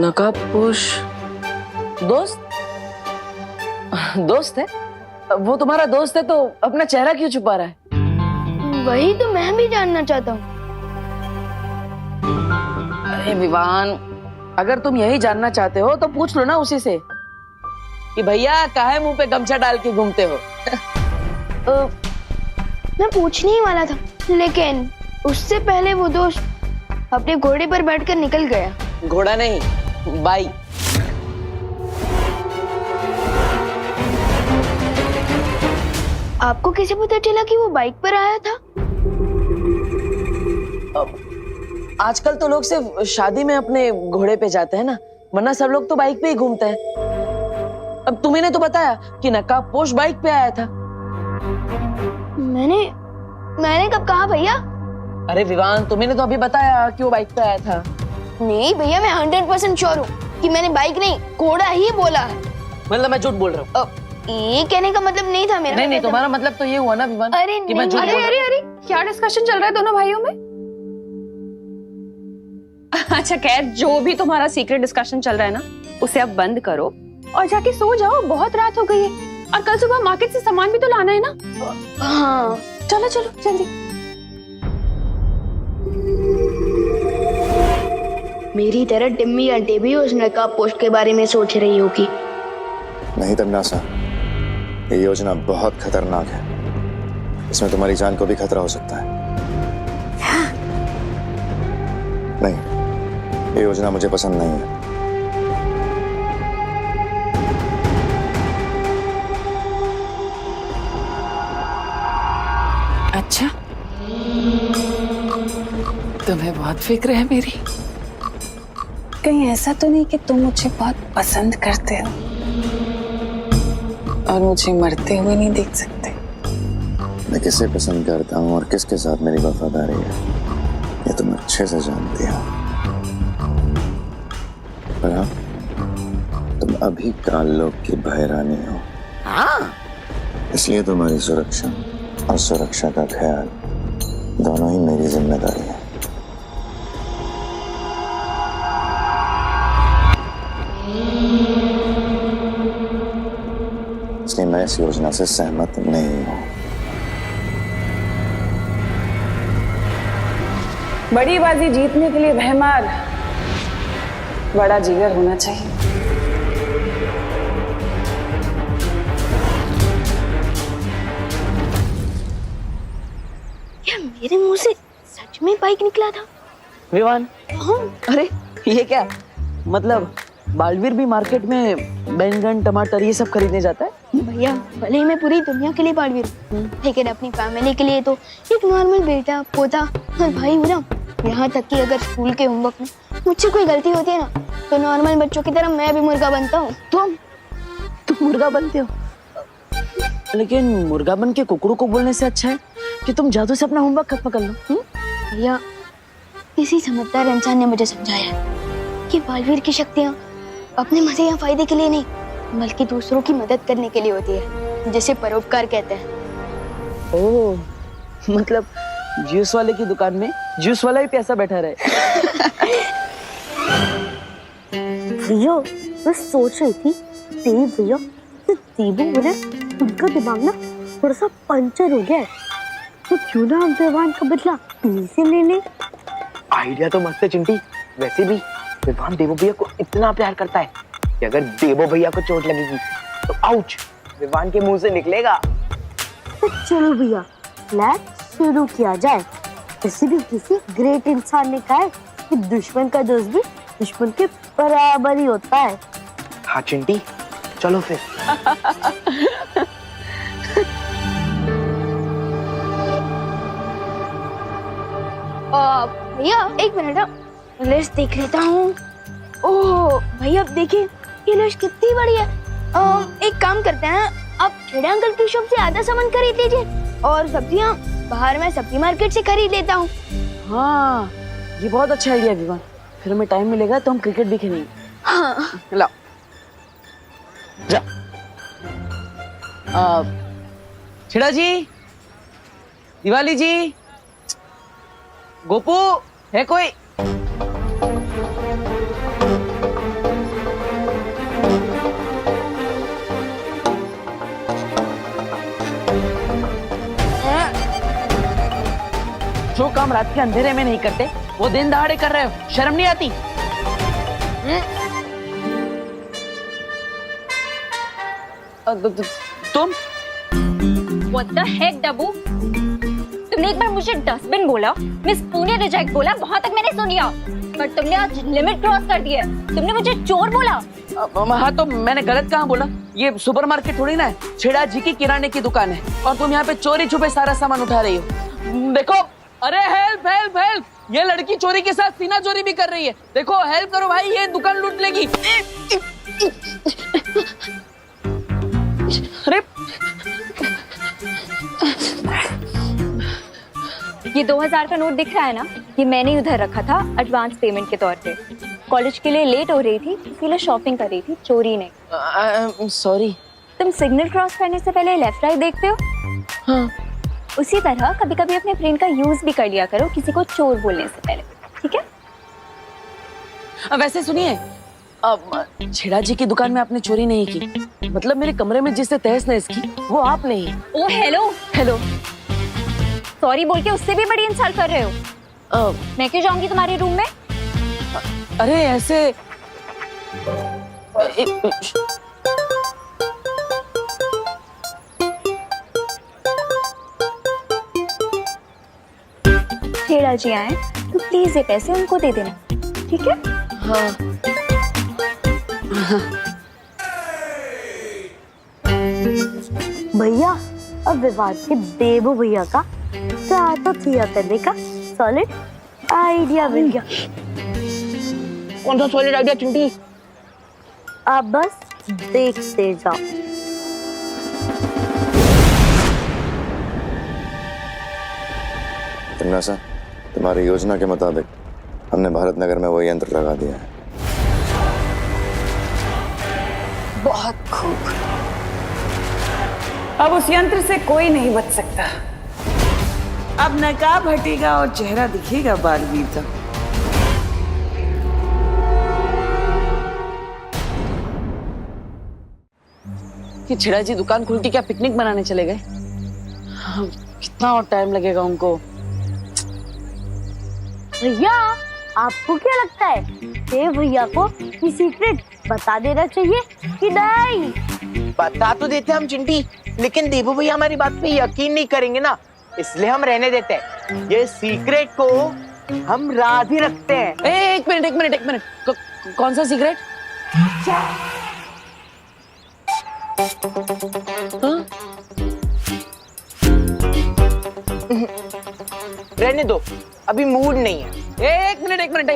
Speaker 3: नकाबपोश दोस्त? दोस्त है? वो तुम्हारा दोस्त है तो अपना चेहरा क्यों छुपा रहा है?
Speaker 2: वही तो मैं भी जानना चाहता हूँ।
Speaker 3: अरे विवान, अगर तुम यही जानना चाहते हो तो पूछ लो ना उसी से कि भैया काहे मुंह पे गमछा डाल के घूमते हो।
Speaker 2: मैं पूछने ही वाला था, लेकिन उससे पहले वो दोस्त अपने घोड़े पर बैठकर निकल गया।
Speaker 3: घोड़ा नहीं, बाइक।
Speaker 2: आपको कैसे पता चला कि वो बाइक पर आया था?
Speaker 3: आजकल तो लोग सिर्फ शादी में अपने घोड़े पे जाते हैं ना, वरना सब लोग तो बाइक पे ही घूमते हैं। अब तुम्ही ने तो बताया कि नकाबपोश बाइक पे आया था।
Speaker 2: मैंने कब कहा भैया?
Speaker 3: अरे विवान, तुम्ही ने तो अभी बताया कि वो बाइक पे आया था।
Speaker 2: नहीं भैया, मैं 100% श्योर हूँ कि मैंने बाइक नहीं घोड़ा ही बोला है।
Speaker 3: मतलब मैं झूठ बोल रहा हूँ?
Speaker 2: ये कहने का मतलब नहीं था मेरा।
Speaker 3: नहीं, तुम्हारा मतलब तो ये हुआ ना विवान?
Speaker 2: अरे
Speaker 3: कि मैं झूठ बोल रहा हूं।
Speaker 1: अरे क्या डिस्कशन चल रहा है दोनों भाइयों में? अच्छा खैर, जो भी तुम्हारा सीक्रेट डिस्कशन चल रहा है ना, उसे अब बंद करो और जाके सो जाओ, बहुत रात हो गई है और कल सुबह मार्केट से सामान भी तो लाना है ना।
Speaker 2: हाँ
Speaker 1: चलो चलो जल्दी।
Speaker 2: मेरी तरह टिम्मी आंटी भी उस नकाबपोश के बारे में सोच रही होगी।
Speaker 6: नहीं तमन्ना, ये योजना बहुत खतरनाक है। इसमें तुम्हारी जान को भी खतरा हो सकता है। नहीं, ये योजना मुझे पसंद नहीं है।
Speaker 7: अच्छा, तुम्हें
Speaker 8: तुम्हें बहुत फिक्र है मेरी।
Speaker 7: कहीं ऐसा तो नहीं कि तुम मुझे बहुत पसंद करते हो और मुझे मरते हुए नहीं देख सकते?
Speaker 6: मैं किसे पसंद करता हूँ और किसके साथ मेरी वफादारी है, ये तुम अच्छे से जानती हो। पर हाँ, तुम अभी काल लोक की भयरानी हो।
Speaker 13: हाँ,
Speaker 6: इसलिए तुम्हारी सुरक्षा और सुरक्षा का ख्याल दोनों ही मेरी जिम्मेदारी है। इसलिए मैं इस योजना से सहमत नहीं हूं।
Speaker 7: बड़ी बाजी जीतने के लिए भयमार बड़ा जिगर होना चाहिए।
Speaker 2: क्या मेरे मुंह से सच में बाइक निकला था?
Speaker 3: विवान, अरे ये क्या मतलब, बालवीर भी मार्केट में बैंगन टमाटर ये सब खरीदने जाता है?
Speaker 2: भैया भले ही मैं पूरी दुनिया के लिए बालवीर हूँ, लेकिन अपनी फैमिली के लिए तो एक नॉर्मल बेटा पोता और भाई हूँ ना। यहाँ तक कि अगर स्कूल के होमवर्क में मुझसे कोई गलती होती है ना, तो नॉर्मल बच्चों की तरह मैं भी मुर्गा बनता हूँ।
Speaker 3: तुम मुर्गा बनते हो? लेकिन मुर्गा बन के कुकड़ू को बोलने से अच्छा है कि तुम जादू से अपना होमवर्क खत्म कर लो।
Speaker 2: भैया किसी समझदार इंसान ने मुझे समझाया है कि बालवीर की शक्तियाँ अपने मजे या फायदे के लिए नहीं, बल्कि दूसरों की मदद करने के लिए होती है, जिसे परोपकार कहते हैं।
Speaker 3: ओह, मतलब जूस वाले की दुकान में जूस वाला ही पैसा बैठा रहे।
Speaker 2: भैया मैं सोच रही थी, देव भैया तो देवू बोले उनका दिमाग ना थोड़ा सा पंचर हो गया है, तो क्यों ना हम विवान का बदला पी से ले लें?
Speaker 4: आइडिया तो मस्त है चिंटी। वैसे भी विवान देवो भैया को इतना प्यार करता है कि अगर देवो भैया को चोट लगेगी तो आउच विवान के मुंह से निकलेगा।
Speaker 2: तो चलो भैया लेट्स शुरू किया जाए। वैसे भी किसी ग्रेट इंसान ने कहा है कि दुश्मन का दोस्त भी दुश्मन के बराबर ही होता है।
Speaker 4: हाँ चिंटी, चलो फिर।
Speaker 2: भैया एक मिनट, लिस्ट देख लेता हूँ। ओह भैया अब देखिए ये लिस्ट कितनी बड़ी है। एक काम करते हैं, आप खेड़े अंकल की शॉप से आधा सामान खरीद लीजिए और सब्जियाँ बाहर मैं सब्जी मार्केट से खरीद लेता हूँ।
Speaker 3: हाँ, ये बहुत अच्छा आइडिया विवान। फिर हमें टाइम मिलेगा तो हम क्रिकेट भी खेलेंगे।
Speaker 2: हाँ
Speaker 3: लाओ जा। छिड़ा जी, दिवाली जी, गोपू है कोई? जो काम रात के अंधेरे में नहीं करते वो दिन दहाड़े कर रहे हो, शर्म नहीं आती? तुम
Speaker 9: What the heck, डब्बू? तुमने एक बार मुझे डस्टबिन बोला, मिस पुणे रिजेक्ट बोला, वहाँ तक मैंने सुन लिया, पर तुमने आज लिमिट क्रॉस कर दी है। तुमने मुझे चोर बोला।
Speaker 3: हाँ तो मैंने गलत कहाँ बोला? ये सुपरमार्केट थोड़ी ना है, छेड़ा जी की किराने की दुकान है और तुम यहाँ पे चोरी छुपे सारा सामान उठा रही हो। देखो, अरे हेल्प हेल्प हेल्प, ये लड़की चोरी के साथ सीना चोरी भी कर रही है। देखो हेल्प करो भाई, ये दुकान लूट लेगी। अरे
Speaker 9: ये 2000 का नोट दिख रहा है ना, ये मैंने उधर रखा था एडवांस पेमेंट के तौर पे। कॉलेज के लिए लेट हो रही थी, इसीलिए शॉपिंग कर रही थी, चोरी नहीं।
Speaker 3: सॉरी।
Speaker 9: तुम सिग्नल क्रॉस करने से पहले लेफ्ट राइट देखते हो?
Speaker 3: हाँ।
Speaker 9: उसी तरह कभी कभी अपने ब्रेन का यूज भी कर लिया करो किसी को चोर बोलने से पहले, ठीक है?
Speaker 3: वैसे सुनिए, छेड़ा जी की दुकान में आपने चोरी नहीं की, मतलब मेरे कमरे में जिससे तहस नहस की वो आपने ही।
Speaker 9: ओ हेलो
Speaker 3: हेलो,
Speaker 9: सॉरी बोल के उससे भी बड़ी इंसल्ट कर रहे हो। मैं क्यों जाऊंगी तुम्हारे रूम में?
Speaker 3: अरे ऐसे
Speaker 9: छेड़ा जी आए तो प्लीज ये पैसे उनको दे देना, ठीक है?
Speaker 3: हाँ।
Speaker 2: भैया अब विवाद के देवो भैया का चाहता थिया करने का सॉलिड आइडिया मिल गया।
Speaker 4: कौन सा सॉलिड आइडिया चिंटी?
Speaker 2: आप बस देखते जाओ।
Speaker 6: तिमनासा, तुम्हारी योजना के मुताबिक हमने भारत नगर में वो यंत्र लगा दिया है।
Speaker 7: बहुत खूब। अब उस यंत्र से कोई नहीं बच सकता। अब नकाब हटेगा और चेहरा दिखेगा बालवीर का।
Speaker 3: कि छिड़ा जी दुकान खोल के क्या पिकनिक मनाने चले गए? हाँ, कितना और टाइम लगेगा उनको?
Speaker 2: भैया, आपको क्या लगता है देव भैया को ये सीक्रेट बता देना चाहिए कि नहीं?
Speaker 4: बता तो देते हम चिंटी, लेकिन देवू भैया हमारी बात पे यकीन नहीं करेंगे ना, इसलिए हम रहने देते हैं। ये सीक्रेट को हम राज ही रखते हैं।
Speaker 3: एक मिनट। कौन सा सीक्रेट? हाँ?
Speaker 4: रहने दो, अभी मूड नहीं है।
Speaker 3: एक मिनट।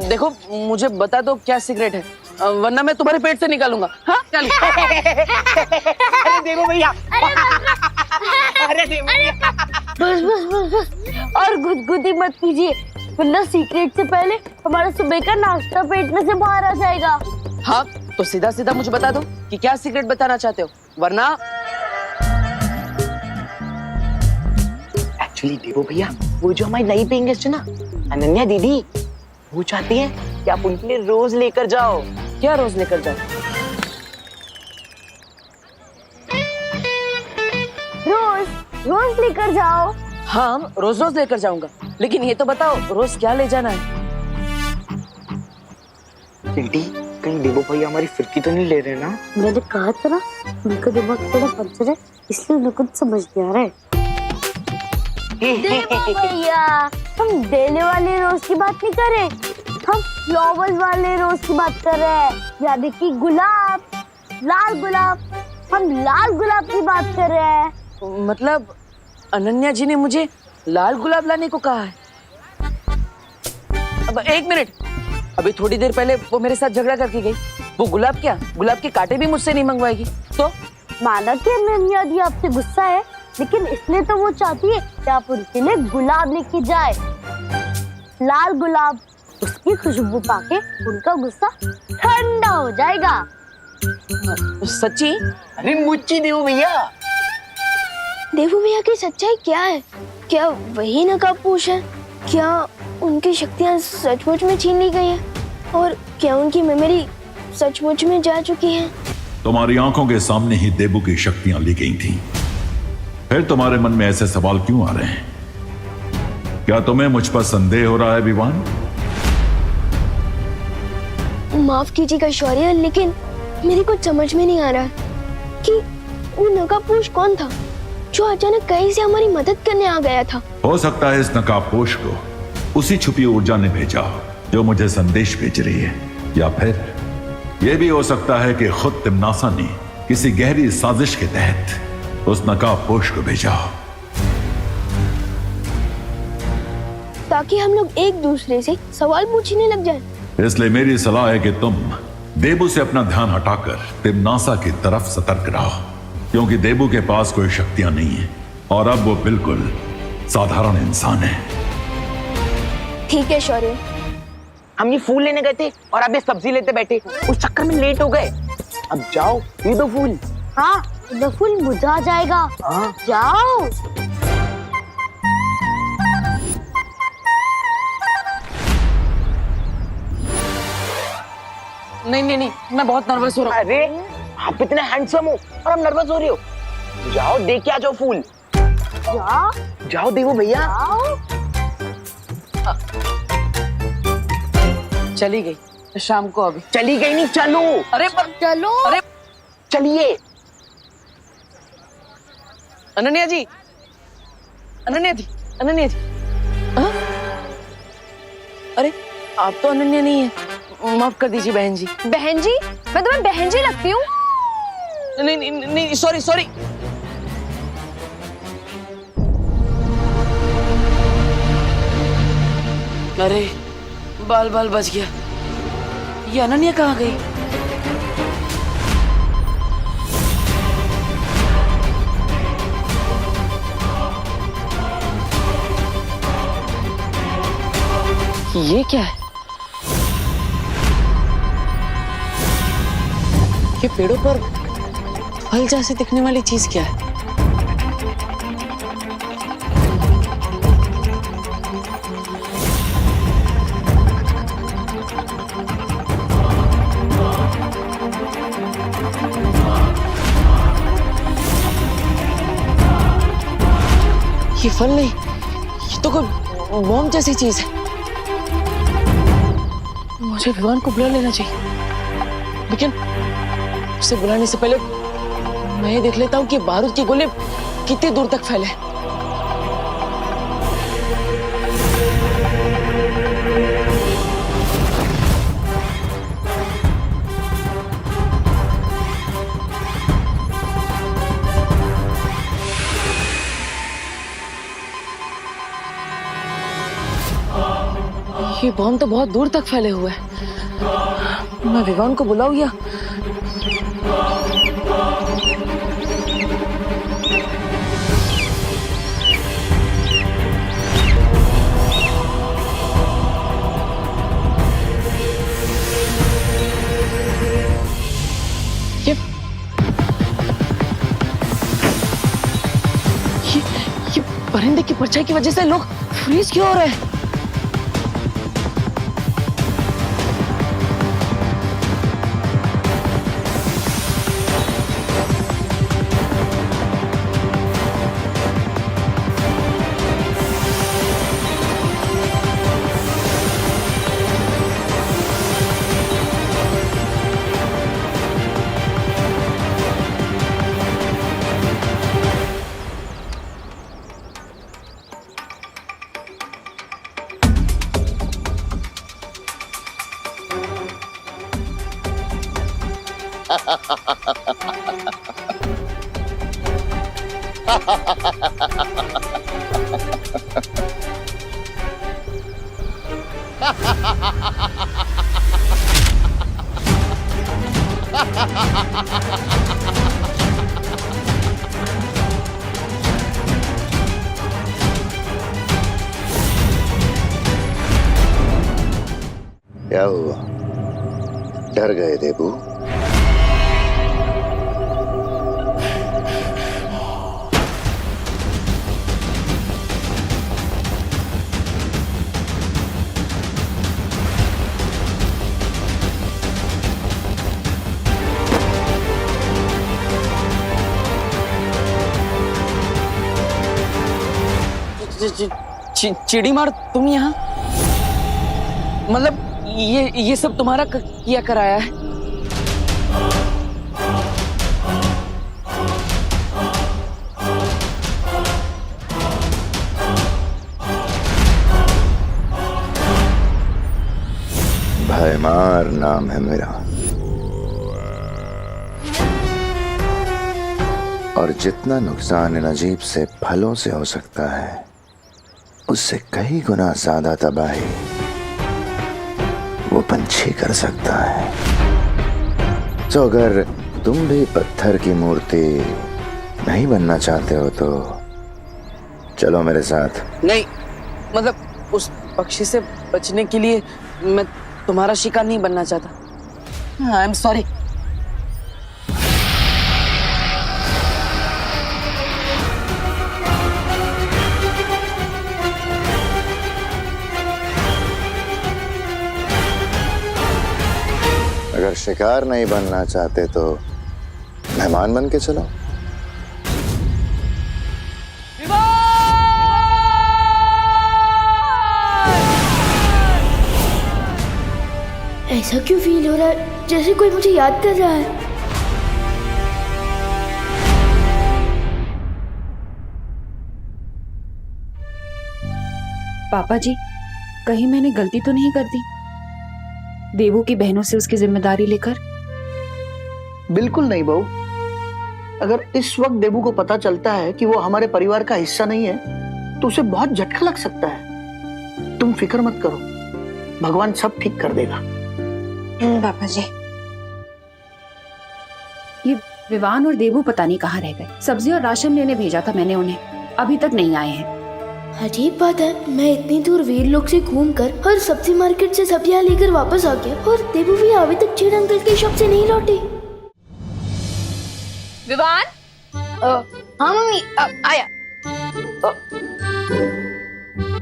Speaker 3: देखो, मुझे बता दो क्या सीक्रेट है, वरना मैं तुम्हारे पेट से निकालूंगा। हाँ, चल।
Speaker 4: अरे देवू भैया, अरे देवू भैया,
Speaker 2: बस और गुदगुदी मत कीजिए, वरना सीक्रेट से पहले हमारा सुबह का नाश्ता पेट में से बाहर आ जाएगा।
Speaker 3: हाँ, तो सीधा मुझे बता दो कि क्या सीक्रेट बताना चाहते हो, वरना
Speaker 4: एक्चुअली देवू भैया, वो जो हमारी नई पेइंग गेस्ट है ना, अनन्या दीदी, वो चाहती है कि आप उनके लिए रोज लेकर जाओ।
Speaker 3: क्या रोज लेकर जाओ?
Speaker 2: रोज लेकर जाओ।
Speaker 3: हाँ, रोज लेकर जाऊंगा, लेकिन ये तो बताओ रोज क्या ले जाना है?
Speaker 4: चिंटी, कहीं देवू भैया हमारी फिरकी तो नहीं ले रहे ना?
Speaker 2: मैंने कहा था ना, उनका दिमाग थोड़ा पंचर है, इसलिए उन्हें कुछ समझ नहीं आ रहा है। देवू भैया, हम देने वाले रोज की बात नहीं कर रहे, हम फ्लावर्स वाले रोज की बात कर रहे हैं, यानी कि गुलाब, लाल गुलाब। हम लाल गुलाब की बात कर रहे हैं।
Speaker 3: मतलब अनन्या जी ने मुझे लाल गुलाब लाने को कहा है? अब एक मिनट, अभी थोड़ी देर पहले वो मेरे साथ झगड़ा करके गई। वो गुलाब के कांटे भी मुझसे नहीं मंगवाएगी। तो
Speaker 2: माना कि अनन्या दी आपसे गुस्सा है, लेकिन इसलिए तो वो चाहती है कि आप उनके लिए गुलाब लेके जाए, लाल गुलाब। उसकी खुशबू पाके उनका गुस्सा ठंडा हो जाएगा।
Speaker 3: सच्ची?
Speaker 4: अरे मुच्ची देवू भैया।
Speaker 5: देवू भैया की सच्चाई क्या है? क्या वही नकाबपोश है? क्या उनकी शक्तियाँ सचमुच में छीन ली गई हैं? और क्या उनकी मेमोरी सचमुच में जा चुकी है?
Speaker 14: तुम्हारी आंखों के सामने ही देवू की शक्तियां ली गई थीं। फिर तुम्हारे मन में ऐसे सवाल क्यों आ रहे हैं? क्या तुम्हें मुझ पर संदेह हो रहा है विवान?
Speaker 5: माफ कीजिएगा शौर्य, लेकिन मेरी कुछ समझ में नहीं आ रहा कि वो नकाबपोश कौन था जो अचानक कहीं से हमारी मदद करने आ गया था।
Speaker 14: हो सकता है इस नकाबपोश को उसी छुपी ऊर्जा ने भेजा जो मुझे संदेश भेज रही है, या फिर यह भी हो सकता है कि खुद तिमनासा ने किसी गहरी साजिश के तहत उस नकाबपोश को भेजा,
Speaker 5: ताकि हम लोग एक दूसरे से सवाल पूछने लग जाएं।
Speaker 14: इसलिए मेरी सलाह है कि तुम देबू से अपना ध्यान हटाकर तिमनासा की तरफ सतर्क रहो, क्योंकि देबू के पास कोई शक्तियां नहीं है और अब वो बिल्कुल साधारण इंसान है।
Speaker 5: ठीक है शौर्य।
Speaker 4: हम ये फूल लेने गए थे और अब ये सब्जी लेते बैठे, उस चक्कर में लेट हो गए। अब जाओ, ये दो फूल।
Speaker 2: हाँ, ये फूल मुरझा जाएगा।
Speaker 4: हाँ।
Speaker 2: जाओ।
Speaker 3: नहीं, मैं बहुत नर्वस हो रहा हूँ।
Speaker 4: अरे आप इतने हैंडसम हो और हम नर्वस हो रही हो। जाओ देख के आ जाओ फूल। जाओ देवू भैया।
Speaker 3: चली गई शाम को। अभी
Speaker 4: चली गई नहीं, चलो।
Speaker 3: अरे
Speaker 2: चलो।
Speaker 3: अरे
Speaker 4: चलिए।
Speaker 3: अनन्या जी। हाँ? अरे आप तो अनन्या नहीं है, माफ कर दीजिए बहन जी।
Speaker 1: बहन जी? मैं तुम्हें बहन जी लगती हूँ?
Speaker 3: नहीं, सॉरी। अरे बाल बाल बच गया। ये अनन्या कहाँ गई? ये क्या है? ये पेड़ों पर फल जैसे दिखने वाली चीज क्या है? ये फल नहीं, ये तो कोई बॉम्ब जैसी चीज है। मुझे विवान को बुला लेना चाहिए, लेकिन उसे बुलाने से पहले मैं ये देख लेता हूँ कि बारूद के गोले कितने दूर तक फैले। ये बॉम्ब तो बहुत दूर तक फैले हुए हैं। मैं विवान को बुलाऊं या ये परिंदे की परछाई की वजह से लोग फ्रीज क्यों हो रहे हैं?
Speaker 6: क्या हुआ? डर गए देबू?
Speaker 3: चिड़ी मार, तुम यहाँ? मतलब ये सब तुम्हारा किया कराया है?
Speaker 6: भयमार नाम है मेरा, और जितना नुकसान इन अजीब से फलों से हो सकता है उससे कई गुना ज्यादा तबाही वो पंछी कर सकता है। तो अगर तुम भी पत्थर की मूर्ति नहीं बनना चाहते हो तो चलो मेरे साथ।
Speaker 3: नहीं, मतलब उस पक्षी से बचने के लिए मैं तुम्हारा शिकार नहीं बनना चाहता। I am sorry.
Speaker 6: अगर शिकार नहीं बनना चाहते तो मेहमान बन के चलो।
Speaker 2: ऐसा क्यों फील हो रहा है जैसे कोई मुझे याद कर रहा है?
Speaker 8: पापा जी, कहीं मैंने गलती तो नहीं कर दी देवू की बहनों से उसकी जिम्मेदारी लेकर?
Speaker 15: बिल्कुल नहीं बहू। अगर इस वक्त देवू को पता चलता है कि वो हमारे परिवार का हिस्सा नहीं है तो उसे बहुत झटका लग सकता है। तुम फिक्र मत करो, भगवान सब ठीक कर देगा।
Speaker 1: पापा जी,
Speaker 10: ये विवान और देवू पता नहीं कहाँ रह गए। सब्जी और राशन लेने भेजा था मैंने उन्हें, अभी तक नहीं आए हैं।
Speaker 2: अजीब बात है, मैं इतनी दूर वीरलोक से घूमकर और सब्जी मार्केट से सब्जियां लेकर वापस आ गया और देवू भी अभी तक चीड़ अंकल के शॉप से नहीं लौटे।
Speaker 1: विवान।
Speaker 5: हाँ मम्मी, अब आया।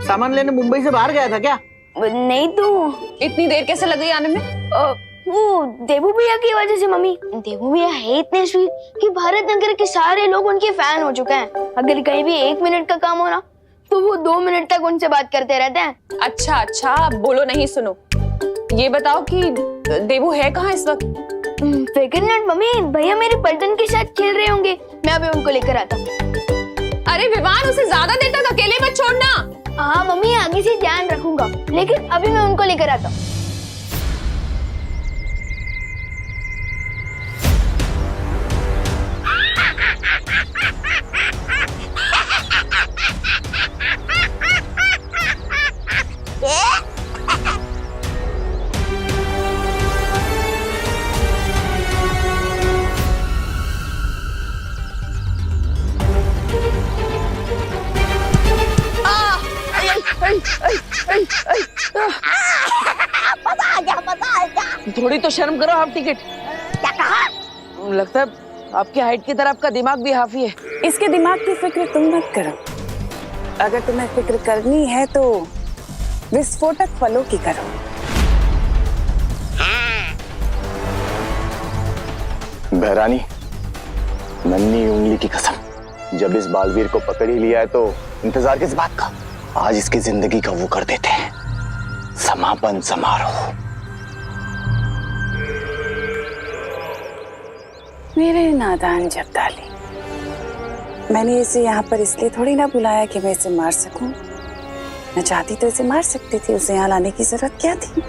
Speaker 15: सामान लेने मुंबई से बाहर गया था क्या?
Speaker 5: नहीं तो
Speaker 1: इतनी देर कैसे लग गई आने में?
Speaker 5: वो देवू भैया की वजह से मम्मी। देवू भैया है इतने स्वीट कि भारत नगर के सारे लोग उनके फैन हो चुके हैं। अगर कहीं भी 1 मिनट का काम हो ना तो वो 2 मिनट तक उनसे बात करते रहते हैं।
Speaker 1: अच्छा अच्छा, बोलो नहीं सुनो। ये बताओ कि देवू है कहाँ इस वक्त?
Speaker 5: फिक्र नट मम्मी, भैया मेरे पलटन के साथ खेल रहे होंगे, मैं अभी उनको लेकर आता हूँ।
Speaker 1: अरे विवान, उसे ज्यादा देर तक अकेले मत छोड़ना।
Speaker 5: हाँ मम्मी, आगे से ध्यान रखूंगा, लेकिन अभी मैं उनको लेकर आता हूँ।
Speaker 3: थोड़ी तो शर्म करो हाफ टिकट।
Speaker 13: क्या कहा?
Speaker 3: लगता है आपकी हाइट की तरह आपका दिमाग भी हाफी है।
Speaker 7: इसके दिमाग की फिक्र तुम मत करो। अगर तुम्हें फिक्र करनी है तो विस्फोटक फलों की करो।
Speaker 11: बहरानी, नन्ही उंगली की कसम, जब इस बालवीर को पकड़ ही लिया है तो इंतजार किस बात का? आज इसकी जिंदगी का वो कर देते हैं, समापन समारोह।
Speaker 7: मेरे नादान जब्दाली, मैंने इसे यहाँ पर इसलिए थोड़ी ना बुलाया कि मैं इसे मार सकूं। मैं चाहती तो इसे मार सकती थी, उसे यहाँ लाने की जरूरत क्या थी?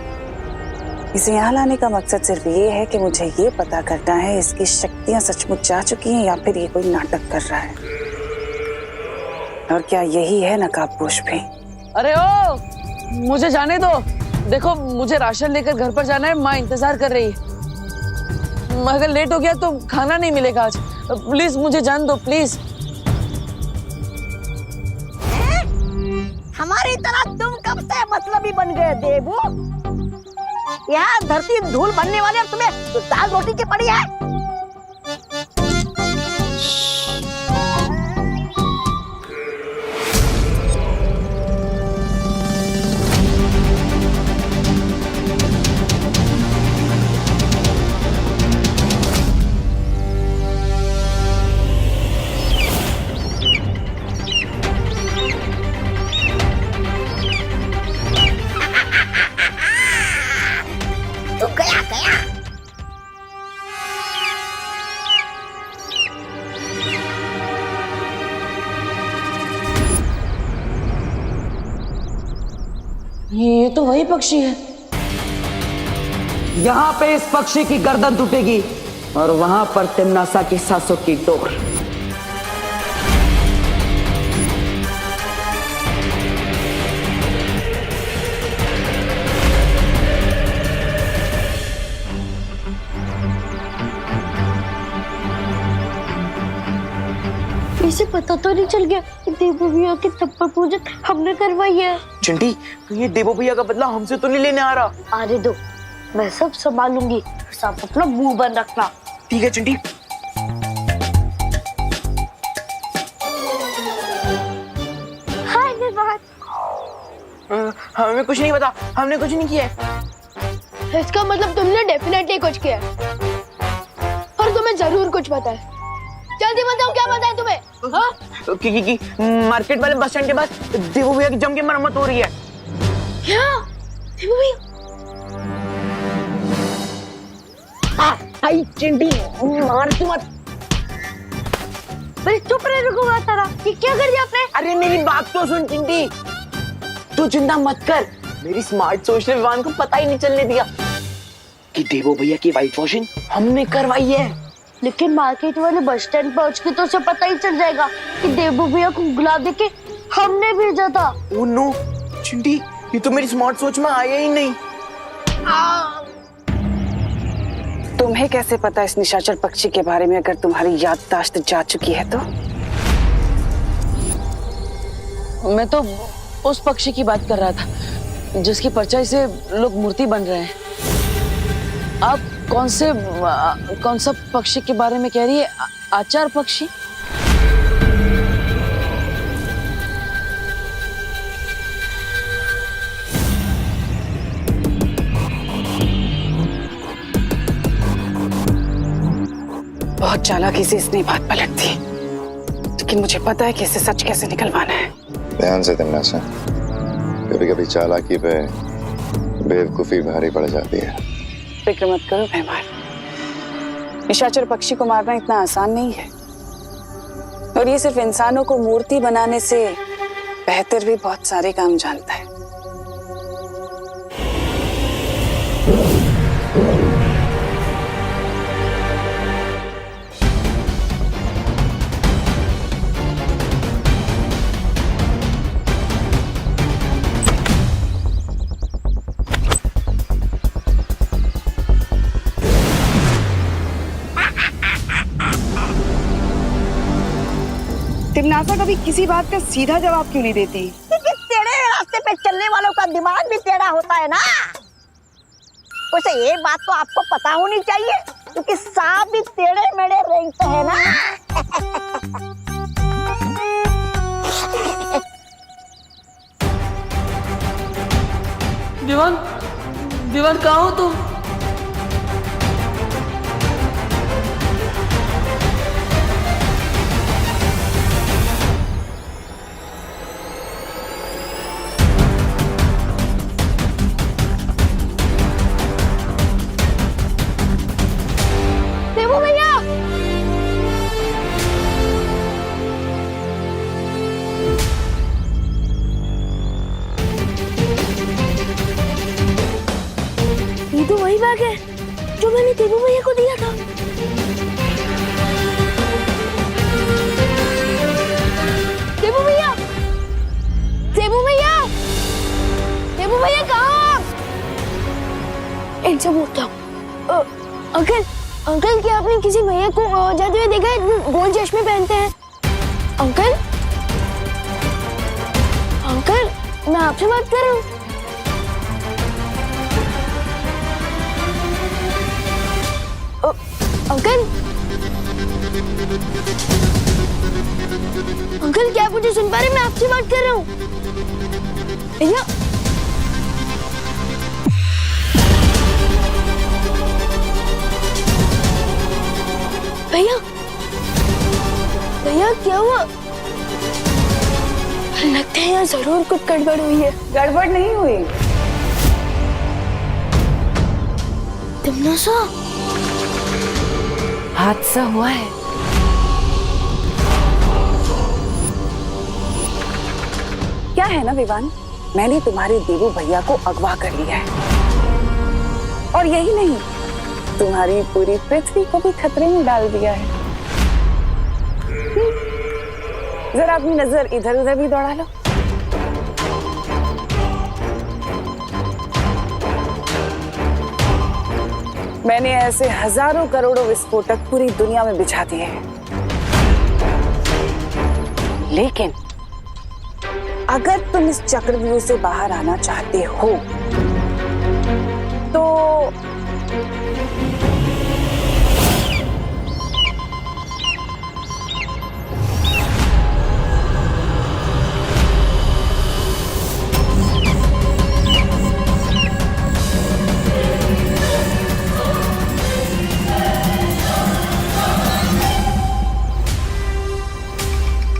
Speaker 7: इसे यहाँ लाने का मकसद सिर्फ ये है कि मुझे ये पता करना है इसकी शक्तियां सचमुच जा चुकी हैं या फिर ये कोई नाटक कर रहा है। और क्या यही है नकाबपोश भी?
Speaker 3: अरे ओ, मुझे जाने दो। देखो, मुझे राशन लेकर घर पर जाना है, माँ इंतजार कर रही है। अगर लेट हो गया तो खाना नहीं मिलेगा आज। प्लीज मुझे जान दो, प्लीज।
Speaker 13: हमारी तरह तुम कब से मतलबी बन गए देवू? यहाँ धरती धूल बनने वाली और तुम्हें दाल रोटी की पड़ी है।
Speaker 3: ये तो वही पक्षी है।
Speaker 16: यहाँ पे इस पक्षी की गर्दन टूटेगी और वहां पर तिम्नासा की सांसों की डोर।
Speaker 5: इसे पता तो नहीं चल गया कि देवू भैया की थप्पड़ पूजा हमने करवाई है।
Speaker 4: चिंटी, ये देवो भैया का बदला हमसे तो नहीं लेने आ रहा।
Speaker 5: आने दो, मैं सब संभालूंगी, सब अपना मुंह बंद रखना।
Speaker 4: ठीक है चिंटी।
Speaker 5: हाय निर्वात।
Speaker 4: हमें कुछ नहीं पता, हमने कुछ नहीं किया है।
Speaker 5: इसका मतलब तुमने डेफिनेटली कुछ किया है और तुम्हें जरूर कुछ पता है। जल्दी बताओ, क्या पता है तुम्हें? हाँ?
Speaker 4: कि मार्केट वाले बस स्टैंड के पास देवो भैया की जम के मरम्मत हो रही है।
Speaker 5: क्या? देवू भैया?
Speaker 4: आई चिंटी, मार मत।
Speaker 5: मैं चुप रह रुकूंगा तारा। ये क्या कर दिया आपने?
Speaker 4: अरे मेरी बात तो सुन चिंटी, तू चिंता मत कर। मेरी स्मार्ट सोच ने विवान को पता ही नहीं चलने दिया कि देवो भैया की वाइट वॉशिंग हमने करवाई है।
Speaker 5: लेकिन मार्केट वाले बस स्टैंड पहुंच के तो उसे पता ही चल जाएगा कि देवू भैया को गुलाब देके हमने भेजा था।
Speaker 4: ओह नो चिंटी, ये तो मेरी स्मार्ट सोच में आया ही नहीं।
Speaker 7: तुम्हें कैसे पता इस निशाचर पक्षी के बारे में, अगर तुम्हारी याददाश्त जा चुकी है तो?
Speaker 3: मैं तो उस पक्षी की बात कर रहा था जिसकी परछाई से लोग मूर्ति बन रहे हैं। आप कौन सा पक्षी के बारे में कह रही है? आचार पक्षी?
Speaker 7: बहुत चालाकी से इसने बात पलट दी, लेकिन मुझे पता है कि इसे सच कैसे निकलवाना है।
Speaker 6: ध्यान से तिमनासा, कभी कभी चालाकी पे बेवकूफी भारी पड़ जाती है।
Speaker 7: फिक्र मत करो मेहमान, निशाचर पक्षी को मारना इतना आसान नहीं है, और ये सिर्फ इंसानों को मूर्ति बनाने से बेहतर भी बहुत सारे काम जानता है।
Speaker 13: तिमनासा कभी किसी बात का सीधा जवाब क्यों नहीं देती? क्योंकि टेढ़े रास्ते पे चलने वालों का दिमाग भी टेढ़ा होता है ना। वैसे ये बात तो आपको पता होनी चाहिए, क्योंकि सांप भी टेढ़े मेढ़े रेंगते हैं ना।
Speaker 17: दीवान, दीवान कहाँ हो तुम?
Speaker 5: देवू भैया, ये तो वही बैग है जो मैंने देवू भैया को दिया था। देवू भैया, देवू भैया, देवू भैया कहाँ? इनसे बोलता हूँ। अंकल, अंकल क्या आपने किसी भैया को जाते हुए देखा है? गोल चश्मे पहनते हैं। अंकल, अंकल मैं आपसे बात कर रहा हूँ। अंकल, अंकल क्या आप मुझे सुन पा रहे हैं? मैं आपसे बात कर रहा हूँ। भैया, भैया, भैया क्या हुआ? लगता है यहाँ जरूर कुछ गड़बड़ हुई है।
Speaker 7: गड़बड़ नहीं हुई।
Speaker 5: तिमनासा,
Speaker 8: हादसा हुआ है।
Speaker 7: क्या है ना विवान, मैंने तुम्हारे देवू भैया को अगवा कर लिया है, और यही नहीं, तुम्हारी पूरी पृथ्वी को भी खतरे में डाल दिया है। जरा अपनी नजर इधर उधर भी दौड़ा लो। मैंने ऐसे हजारों करोड़ों विस्फोटक पूरी दुनिया में बिछा दिए हैं, लेकिन अगर तुम इस चक्रव्यूह से बाहर आना चाहते हो तो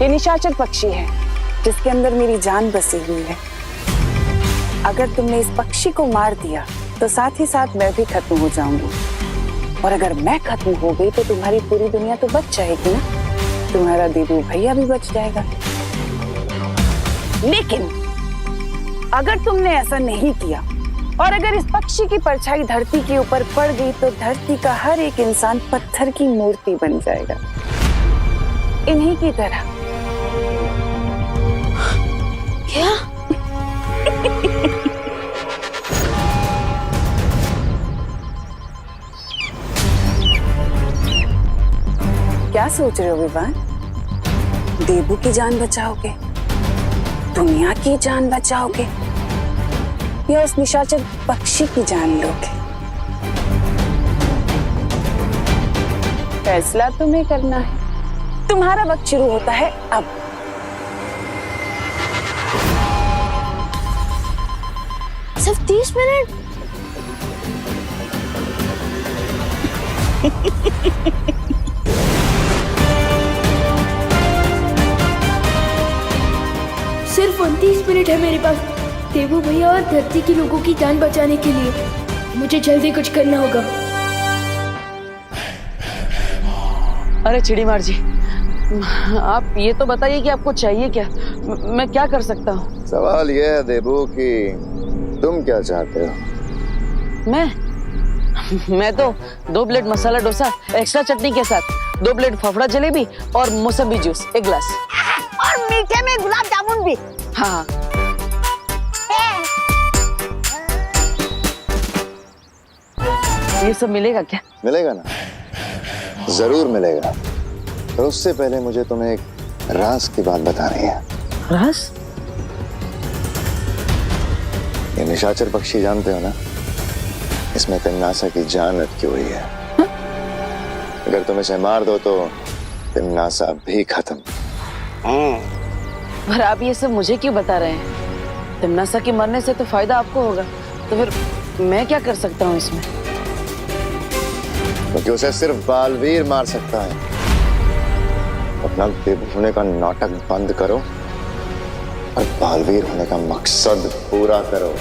Speaker 7: ये निशाचर पक्षी है जिसके अंदर मेरी जान बसी हुई है। अगर तुमने इस पक्षी को मार दिया तो साथ ही साथ मैं भी खत्म हो जाऊंगी, और अगर मैं खत्म हो गई तो तुम्हारी पूरी दुनिया तो बच जाएगी ना, तुम्हारा देवू भैया भी बच जाएगा। लेकिन अगर तुमने ऐसा नहीं किया और अगर इस पक्षी की परछाई धरती के ऊपर पड़ गई तो धरती का हर एक इंसान पत्थर की मूर्ति बन जाएगा, इन्हीं की तरह।
Speaker 5: क्या?
Speaker 7: क्या सोच रहे हो विवान? देबू की जान बचाओगे, दुनिया की जान बचाओगे, या उस निशाचर पक्षी की जान लोगे? फैसला तुम्हें करना है। तुम्हारा वक्त शुरू होता है अब।
Speaker 5: सिर्फ 30 मिनट?
Speaker 2: सिर्फ 29 मिनट है मेरे पास देवू भैया और धरती के लोगों की जान बचाने के लिए। मुझे जल्दी कुछ करना होगा।
Speaker 3: अरे चिड़ीमार जी, आप ये तो बताइए कि आपको चाहिए क्या? मैं क्या कर सकता हूँ?
Speaker 6: सवाल यह है देबू कि तुम क्या चाहते हो?
Speaker 3: मैं तो 2 प्लेट मसाला डोसा एक्स्ट्रा चटनी के साथ, 2 प्लेट फाफड़ा जलेबी और मौसमी जूस 1 गिलास,
Speaker 13: और मीठे में गुलाब जामुन भी।
Speaker 3: हाँ। ये सब मिलेगा क्या?
Speaker 6: मिलेगा ना, जरूर मिलेगा। पर उससे पहले मुझे तुम्हें एक राज की बात बतानी है।
Speaker 3: राज?
Speaker 6: ये निशाचर पक्षी जानते हो ना, इसमें तिम्नासा की जान अटकी हुई है। अगर तुम इसे मार दो तो तिम्नासा भी खत्म।
Speaker 3: पर आप ये सब मुझे क्यों बता रहे हैं? तिम्नासा के मरने से तो फायदा आपको होगा, तो फिर मैं क्या कर सकता हूँ इसमें?
Speaker 6: क्योंकि उसे सिर्फ बालवीर मार सकता है। अपना देव होने का नाटक बंद करो और बालवीर होने का मकसद पूरा करो।